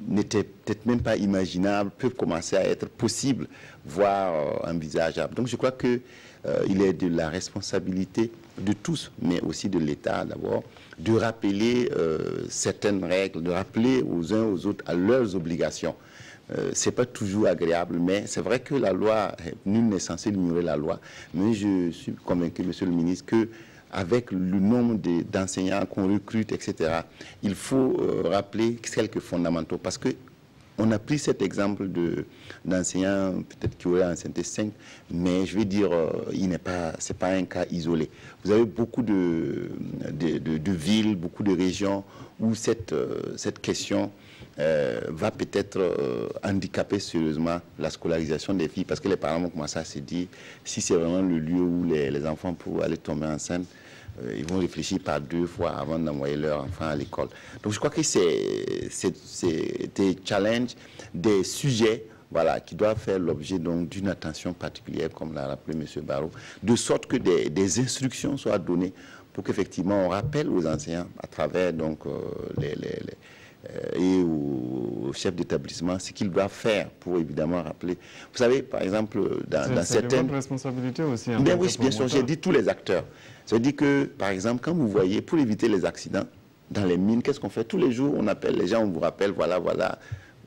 n'était peut-être même pas imaginable peut commencer à être possible, voire envisageable. Donc je crois qu'il est de la responsabilité de tous, mais aussi de l'État d'abord, de rappeler certaines règles, de rappeler aux uns aux autres à leurs obligations. c'est pas toujours agréable, mais c'est vrai que la loi, nul n'est censé ignorer la loi. Mais je suis convaincu, Monsieur le ministre, que avec le nombre d'enseignants qu'on recrute, etc., il faut rappeler quelques fondamentaux. Parce que on a pris cet exemple d'enseignants, peut-être qui auraient ancienneté 5, mais je vais dire, c'est pas un cas isolé. Vous avez beaucoup de villes, beaucoup de régions où cette question va peut-être handicaper sérieusement la scolarisation des filles, parce que les parents vont commencer à se dire, si c'est vraiment le lieu où les enfants pourraient aller tomber enceintes, ils vont réfléchir par 2 fois avant d'envoyer leur enfant à l'école. Donc je crois que c'est des challenges, des sujets, voilà, qui doivent faire l'objet d'une attention particulière, comme l'a rappelé M. Barrow, de sorte que des instructions soient données pour qu'effectivement on rappelle aux enseignants à travers donc et aux chefs d'établissement ce qu'ils doivent faire pour évidemment rappeler. Vous savez, par exemple, dans certaines... C'est votre responsabilité aussi. Bien oui, bien sûr, j'ai dit tous les acteurs. Ça veut dire que, par exemple, quand vous voyez, pour éviter les accidents dans les mines, qu'est-ce qu'on fait? Tous les jours, on appelle les gens, on vous rappelle, voilà,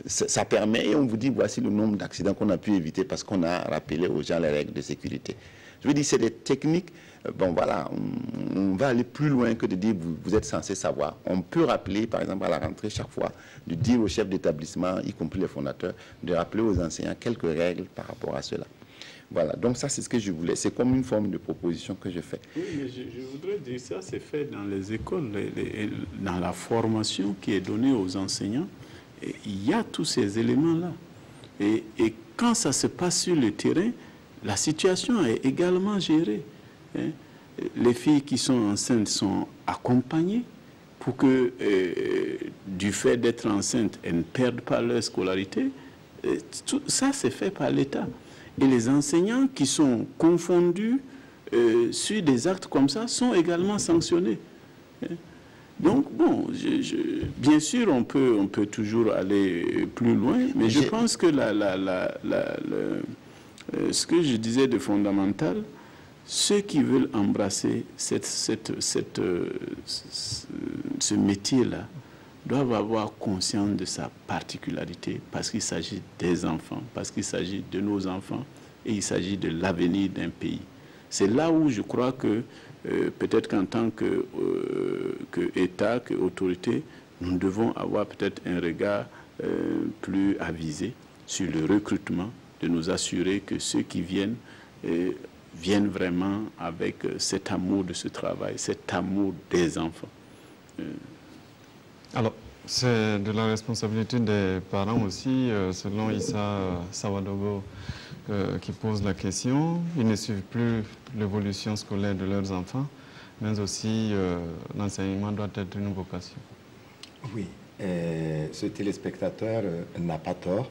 ça permet, et on vous dit, voici le nombre d'accidents qu'on a pu éviter parce qu'on a rappelé aux gens les règles de sécurité. Je veux dire, c'est des techniques, bon voilà, on va aller plus loin que de dire, vous êtes censé savoir. On peut rappeler, par exemple, à la rentrée, chaque fois, de dire aux chefs d'établissement, y compris les fondateurs, de rappeler aux enseignants quelques règles par rapport à cela. Voilà, donc ça c'est ce que je voulais, c'est comme une forme de proposition que je fais. Oui, mais je voudrais dire ça, c'est fait dans les écoles, dans la formation qui est donnée aux enseignants, et il y a tous ces éléments-là. Et quand ça se passe sur le terrain, la situation est également gérée. Hein. Les filles qui sont enceintes sont accompagnées pour que, du fait d'être enceintes, elles ne perdent pas leur scolarité. Tout ça, c'est fait par l'État. Et les enseignants qui sont confondus sur des actes comme ça sont également sanctionnés. Donc, bon, bien sûr, on peut toujours aller plus loin, mais je pense que ce que je disais de fondamental, ceux qui veulent embrasser ce métier-là doivent avoir conscience de sa particularité, parce qu'il s'agit des enfants, parce qu'il s'agit de nos enfants, et il s'agit de l'avenir d'un pays. C'est là où je crois que, peut-être qu'en tant qu'État, qu'autorité, nous devons avoir peut-être un regard plus avisé sur le recrutement, de nous assurer que ceux qui viennent vraiment avec cet amour de ce travail, cet amour des enfants. Alors, c'est de la responsabilité des parents aussi, selon Issa Sawadogo, qui pose la question. Ils ne suivent plus l'évolution scolaire de leurs enfants, mais aussi l'enseignement doit être une vocation. Oui, ce téléspectateur n'a pas tort.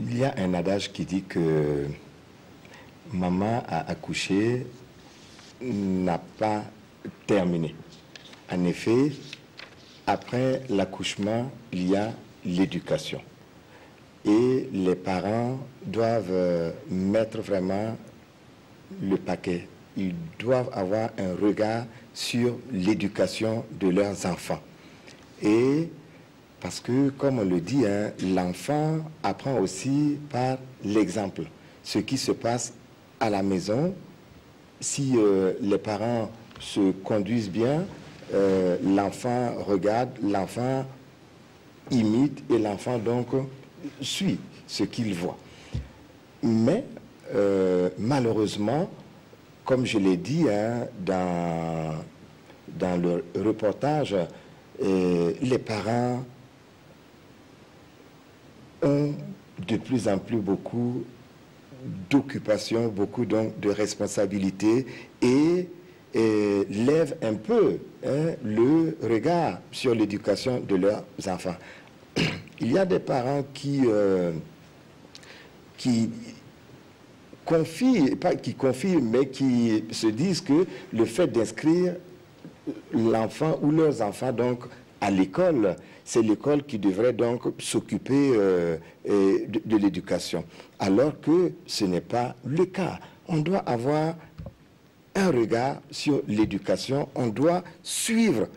Il y a un adage qui dit que maman a accouché n'a pas terminé. En effet, après l'accouchement, il y a l'éducation. Et les parents doivent mettre vraiment le paquet. Ils doivent avoir un regard sur l'éducation de leurs enfants. Et parce que, comme on le dit, hein, l'enfant apprend aussi par l'exemple. Ce qui se passe à la maison, si les parents se conduisent bien, l'enfant regarde, l'enfant imite et l'enfant donc suit ce qu'il voit. Mais malheureusement, comme je l'ai dit hein, dans le reportage, les parents ont de plus en plus beaucoup d'occupations, beaucoup donc de responsabilités et lèvent un peu hein, le regard sur l'éducation de leurs enfants. Il y a des parents qui confient, pas qui confient, mais qui se disent que le fait d'inscrire l'enfant ou leurs enfants donc à l'école, c'est l'école qui devrait donc s'occuper de l'éducation. Alors que ce n'est pas le cas. On doit avoir un regard sur l'éducation, on doit suivre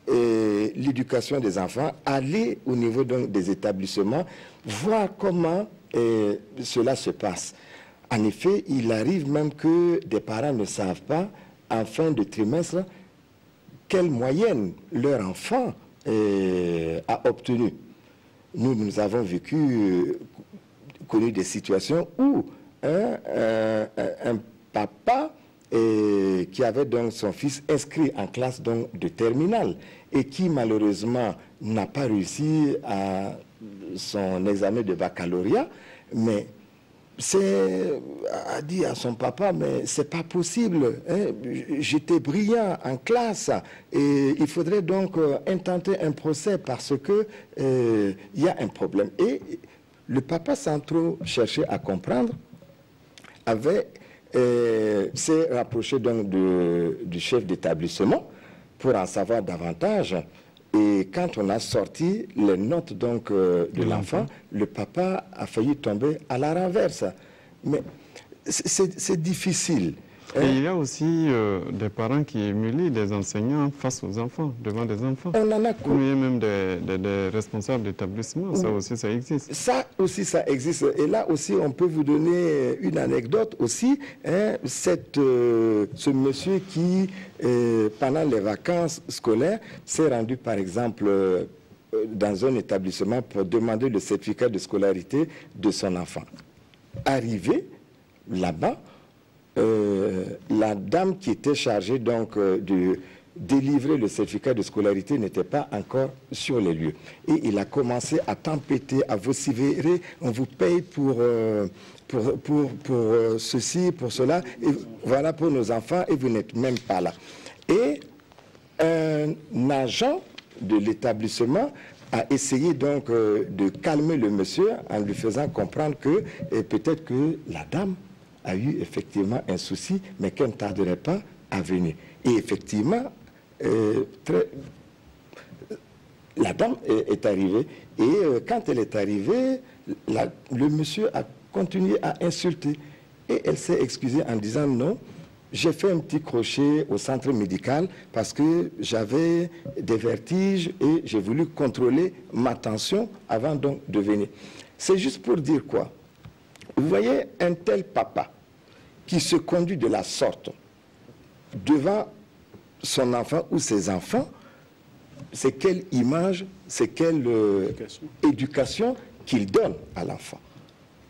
l'éducation des enfants, aller au niveau donc, des établissements, voir comment cela se passe. En effet, il arrive même que des parents ne savent pas, en fin de trimestre, quelle moyenne leur enfant a obtenu. Nous avons connu des situations où un papa qui avait donc son fils inscrit en classe donc, de terminale et qui malheureusement n'a pas réussi à son examen de baccalauréat, mais a dit à son papa, mais c'est pas possible, hein, j'étais brillant en classe et il faudrait donc intenter un procès parce que il y a un problème. Et le papa, sans trop chercher à comprendre, s'est rapproché donc du chef d'établissement pour en savoir davantage. Et quand on a sorti les notes donc, de l'enfant, le papa a failli tomber à la renverse. Mais c'est difficile. Et il y a aussi des parents qui émulent des enseignants face aux enfants, devant des enfants. On en a il y a même des responsables d'établissement, ça aussi ça existe. Ça aussi ça existe. Et là aussi on peut vous donner une anecdote aussi. Hein, ce monsieur qui, pendant les vacances scolaires, s'est rendu par exemple dans un établissement pour demander le certificat de scolarité de son enfant. Arrivé là-bas, la dame qui était chargée donc de délivrer le certificat de scolarité n'était pas encore sur les lieux. Et il a commencé à tempêter, à vociférer, on vous paye pour ceci, pour cela, et voilà pour nos enfants, et vous n'êtes même pas là. Et un agent de l'établissement a essayé donc de calmer le monsieur en lui faisant comprendre que peut-être que la dame a eu effectivement un souci, mais qu'elle ne tarderait pas à venir. Et effectivement, la dame est arrivée, et quand elle est arrivée, le monsieur a continué à insulter. Et elle s'est excusée en disant non, j'ai fait un petit crochet au centre médical parce que j'avais des vertiges et j'ai voulu contrôler ma tension avant donc de venir. C'est juste pour dire quoi? Vous voyez un tel papa qui se conduit de la sorte devant son enfant ou ses enfants, c'est quelle image, c'est quelle éducation qu'il donne à l'enfant.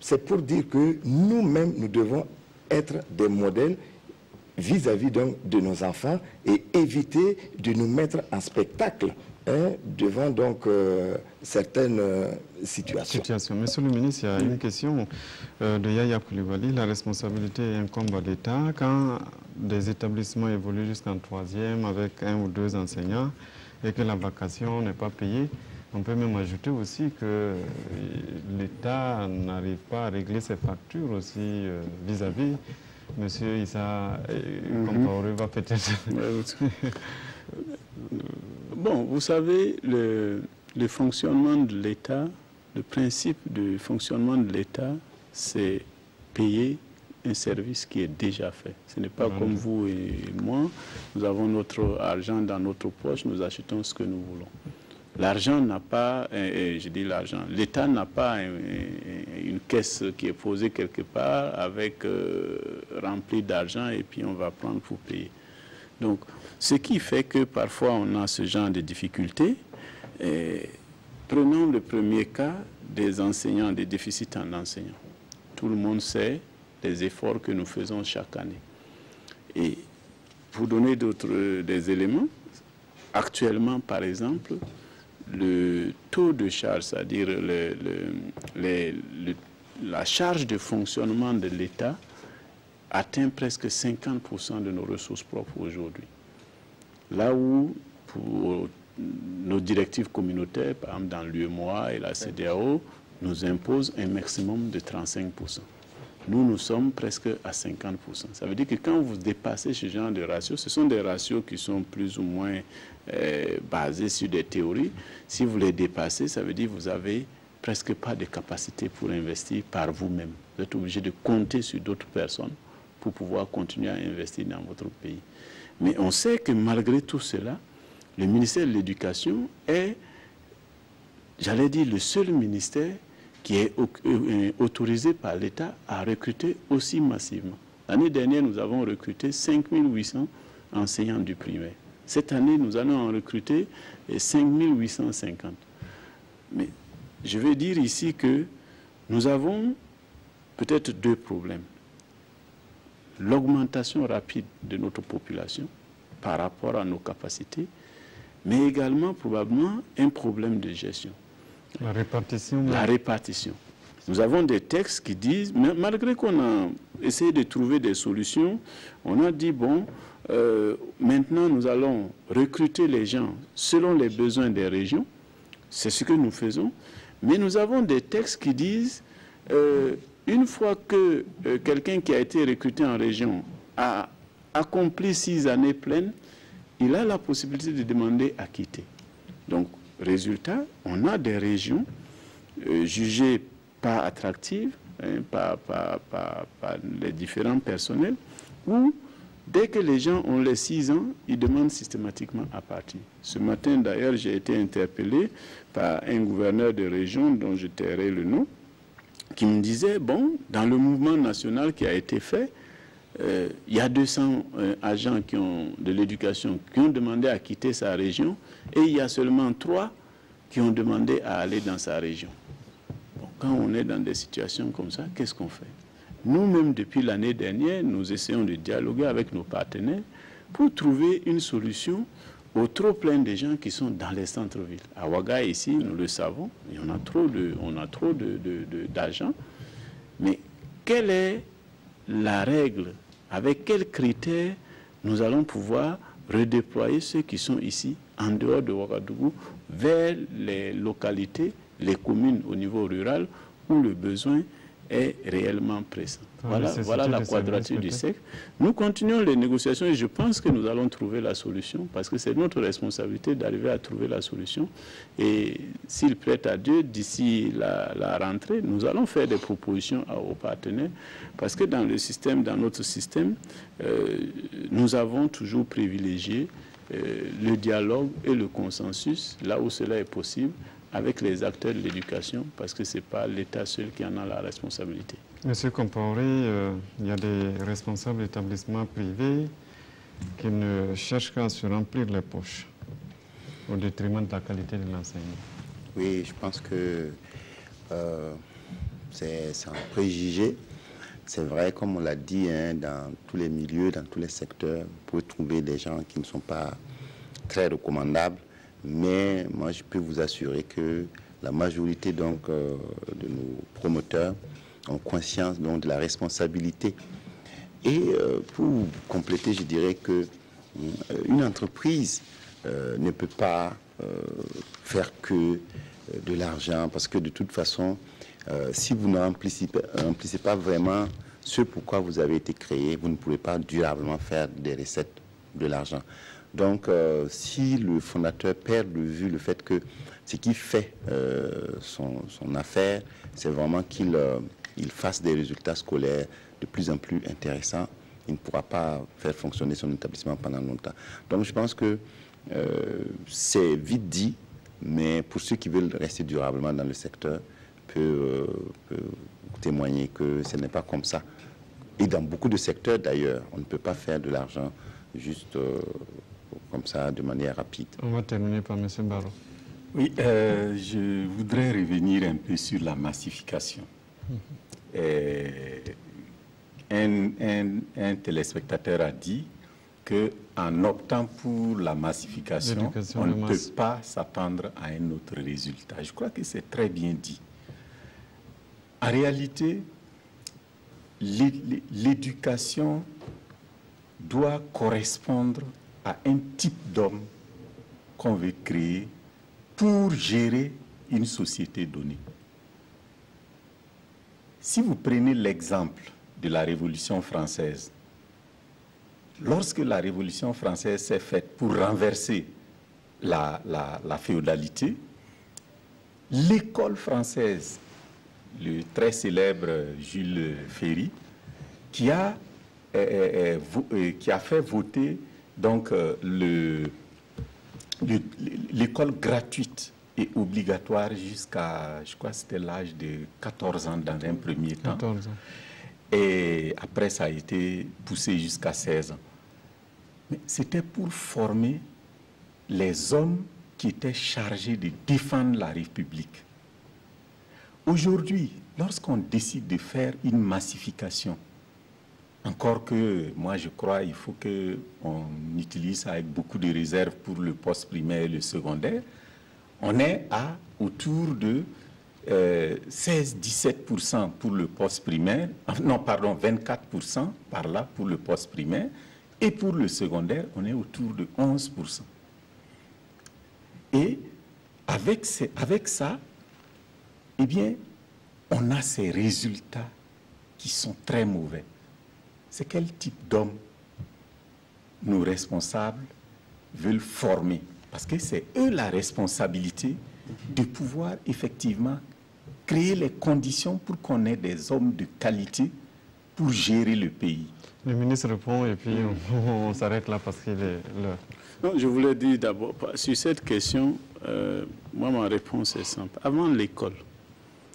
C'est pour dire que nous-mêmes, nous devons être des modèles vis-à-vis donc de nos enfants et éviter de nous mettre en spectacle devant donc certaines situations. Monsieur le ministre, il y a une question de Yaya Koulibaly. La responsabilité incombe à l'État quand des établissements évoluent jusqu'en 3e avec 1 ou 2 enseignants et que la vacation n'est pas payée. On peut même ajouter aussi que l'État n'arrive pas à régler ses factures aussi vis-à-vis. Monsieur Issa Compaoré va peut-être... Bon, vous savez, le fonctionnement de l'État, le principe de fonctionnement de l'État, c'est payer un service qui est déjà fait. Ce n'est pas comme vous et moi, nous avons notre argent dans notre poche, nous achetons ce que nous voulons. L'argent n'a pas, je dis l'argent, l'État n'a pas une caisse qui est posée quelque part avec remplie d'argent et puis on va prendre pour payer. Donc, ce qui fait que parfois on a ce genre de difficultés. Prenons le premier cas des enseignants, des déficits en enseignants. Tout le monde sait les efforts que nous faisons chaque année. Et pour donner des éléments, actuellement par exemple, le taux de charge, c'est-à-dire la charge de fonctionnement de l'État atteint presque 50% de nos ressources propres aujourd'hui. Là où, pour nos directives communautaires, par exemple dans l'UEMOA et la CEDEAO, nous imposent un maximum de 35%. Nous sommes presque à 50%. Ça veut dire que quand vous dépassez ce genre de ratios, ce sont des ratios qui sont plus ou moins basés sur des théories. Si vous les dépassez, ça veut dire que vous n'avez presque pas de capacité pour investir par vous-même. Vous êtes obligé de compter sur d'autres personnes pour pouvoir continuer à investir dans votre pays. Mais on sait que malgré tout cela, le ministère de l'Éducation est, j'allais dire, le seul ministère qui est autorisé par l'État à recruter aussi massivement. L'année dernière, nous avons recruté 5800 enseignants du primaire. Cette année, nous allons en recruter 5850. Mais je vais dire ici que nous avons peut-être deux problèmes. L'augmentation rapide de notre population par rapport à nos capacités, mais également probablement un problème de gestion. La répartition. La répartition. Nous avons des textes qui disent, malgré qu'on a essayé de trouver des solutions, on a dit, bon, maintenant nous allons recruter les gens selon les besoins des régions. C'est ce que nous faisons. Mais nous avons des textes qui disent, une fois que quelqu'un qui a été recruté en région a accompli 6 années pleines, il a la possibilité de demander à quitter. Donc, résultat, on a des régions jugées pas attractives par les différents personnels où, dès que les gens ont les 6 ans, ils demandent systématiquement à partir. Ce matin, d'ailleurs, j'ai été interpellé par un gouverneur de région dont je tairai le nom, qui me disait, bon, dans le mouvement national qui a été fait, il y a 200 agents de l'éducation qui ont demandé à quitter sa région et il y a seulement 3 qui ont demandé à aller dans sa région. Bon, quand on est dans des situations comme ça, qu'est-ce qu'on fait? Nous-mêmes, depuis l'année dernière, nous essayons de dialoguer avec nos partenaires pour trouver une solution au trop plein de gens qui sont dans les centres-villes. À Ouaga, ici, nous le savons, on a trop d'agents. Mais quelle est la règle? Avec quels critères nous allons pouvoir redéployer ceux qui sont ici, en dehors de Ouagadougou, vers les localités, les communes au niveau rural, où le besoin est réellement pressant. Voilà la quadrature du cercle. Nous continuons les négociations et je pense que nous allons trouver la solution parce que c'est notre responsabilité d'arriver à trouver la solution. Et s'il prête à Dieu, d'ici la rentrée, nous allons faire des propositions aux partenaires parce que dans notre système, nous avons toujours privilégié le dialogue et le consensus là où cela est possible, avec les acteurs de l'éducation, parce que ce n'est pas l'État seul qui en a la responsabilité. Monsieur Compaoré, il y a des responsables d'établissements privés qui ne cherchent qu'à se remplir les poches au détriment de la qualité de l'enseignement. Oui, je pense que c'est un préjugé. C'est vrai, comme on l'a dit, hein, dans tous les milieux, dans tous les secteurs, vous pouvez trouver des gens qui ne sont pas très recommandables. Mais moi, je peux vous assurer que la majorité donc, de nos promoteurs ont conscience donc, de la responsabilité. Et pour compléter, je dirais que une entreprise ne peut pas faire que de l'argent parce que de toute façon, si vous ne remplissez pas vraiment ce pourquoi vous avez été créé, vous ne pouvez pas durablement faire des recettes de l'argent. Donc, si le fondateur perd de vue le fait que ce qui fait son affaire, c'est vraiment qu'il fasse des résultats scolaires de plus en plus intéressants, il ne pourra pas faire fonctionner son établissement pendant longtemps. Donc, je pense que c'est vite dit, mais pour ceux qui veulent rester durablement dans le secteur, peut témoigner que ce n'est pas comme ça. Et dans beaucoup de secteurs, d'ailleurs, on ne peut pas faire de l'argent juste comme ça, de manière rapide. On va terminer par M. Barreau. Oui, je voudrais revenir un peu sur la massification. Un téléspectateur a dit qu'en optant pour la massification, on ne peut pas s'attendre à un autre résultat. Je crois que c'est très bien dit. En réalité, l'éducation doit correspondre à un type d'homme qu'on veut créer pour gérer une société donnée. Si vous prenez l'exemple de la Révolution française, lorsque la Révolution française s'est faite pour renverser la féodalité, l'école française, le très célèbre Jules Ferry, qui a fait voter donc l'école gratuite est obligatoire jusqu'à, je crois que c'était l'âge de 14 ans dans un premier temps. 14 ans. Et après, ça a été poussé jusqu'à 16 ans. Mais c'était pour former les hommes qui étaient chargés de défendre la République. Aujourd'hui, lorsqu'on décide de faire une massification, encore que moi je crois qu'il faut qu'on utilise avec beaucoup de réserve pour le post-primaire et le secondaire, on est à autour de 16-17% pour le post-primaire, non pardon, 24% par là pour le post-primaire, et pour le secondaire, on est autour de 11%. Et avec ça, eh bien, on a ces résultats qui sont très mauvais. C'est quel type d'hommes nos responsables veulent former? Parce que c'est eux la responsabilité de pouvoir effectivement créer les conditions pour qu'on ait des hommes de qualité pour gérer le pays. Le ministre répond et puis on s'arrête là parce qu'il est l'heure. Non, je voulais dire d'abord, sur cette question, moi ma réponse est simple. Avant l'école,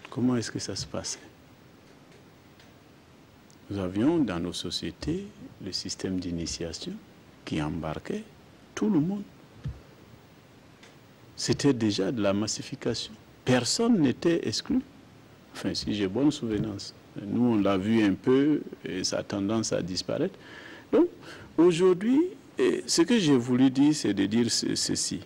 comment est-ce que ça se passait? Nous avions dans nos sociétés le système d'initiation qui embarquait tout le monde. C'était déjà de la massification. Personne n'était exclu. Enfin, si j'ai bonne souvenance. Nous, on l'a vu un peu et ça a tendance à disparaître. Donc, aujourd'hui, ce que j'ai voulu dire, c'est de dire ceci.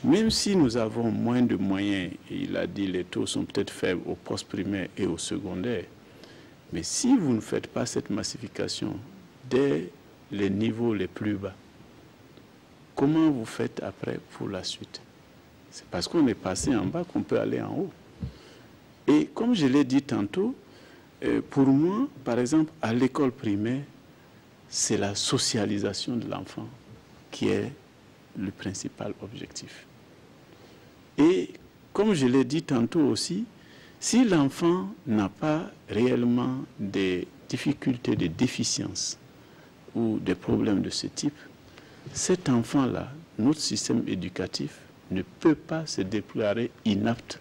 Même si nous avons moins de moyens, et il a dit les taux sont peut-être faibles au post-primaire et au secondaire, mais si vous ne faites pas cette massification dès les niveaux les plus bas, comment vous faites après pour la suite? C'est parce qu'on est passé en bas qu'on peut aller en haut. Et comme je l'ai dit tantôt, pour moi, par exemple, à l'école primaire, c'est la socialisation de l'enfant qui est le principal objectif. Et comme je l'ai dit tantôt aussi, si l'enfant n'a pas réellement des difficultés, des déficiences ou des problèmes de ce type, cet enfant-là, notre système éducatif ne peut pas se déclarer inapte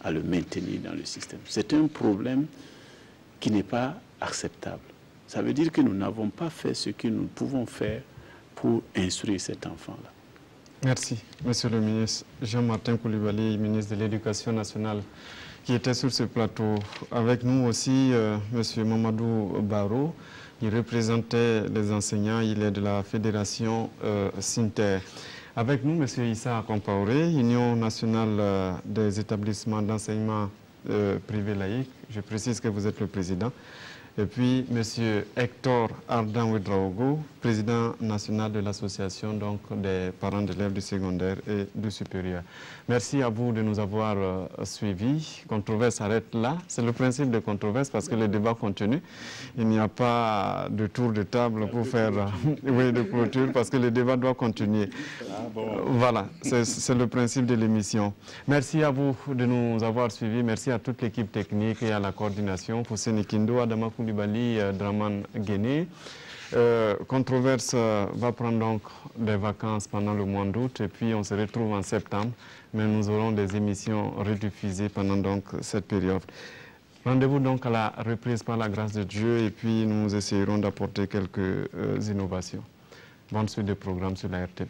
à le maintenir dans le système. C'est un problème qui n'est pas acceptable. Ça veut dire que nous n'avons pas fait ce que nous pouvons faire pour instruire cet enfant-là. Merci, Monsieur le ministre. Jean-Martin Coulibaly, ministre de l'Éducation nationale, qui était sur ce plateau. Avec nous aussi, Monsieur Mamadou Barrow, il représentait les enseignants, il est de la Fédération Sinter. Avec nous, M. Issa Compaoré, Union nationale des établissements d'enseignement privé laïque. Je précise que vous êtes le président. Et puis, M. Hector Ardan Ouedraogo, président national de l'association des parents d'élèves du secondaire et du supérieur. Merci à vous de nous avoir suivis. Controverse s'arrête là. C'est le principe de controverse parce que le débat continue. Il n'y a pas de tour de table pour faire de clôture parce que le débat doit continuer. Voilà, c'est le principe de l'émission. Merci à vous de nous avoir suivis. Merci à toute l'équipe technique et à la coordination. Pour Sénékindo, Adama Coulibaly, Draman Guéné. Controverse va prendre donc des vacances pendant le mois d'août et puis on se retrouve en septembre, mais nous aurons des émissions rediffusées pendant donc cette période. Rendez-vous donc à la reprise par la grâce de Dieu et puis nous essayerons d'apporter quelques innovations. Bonne suite de programme sur la RTV.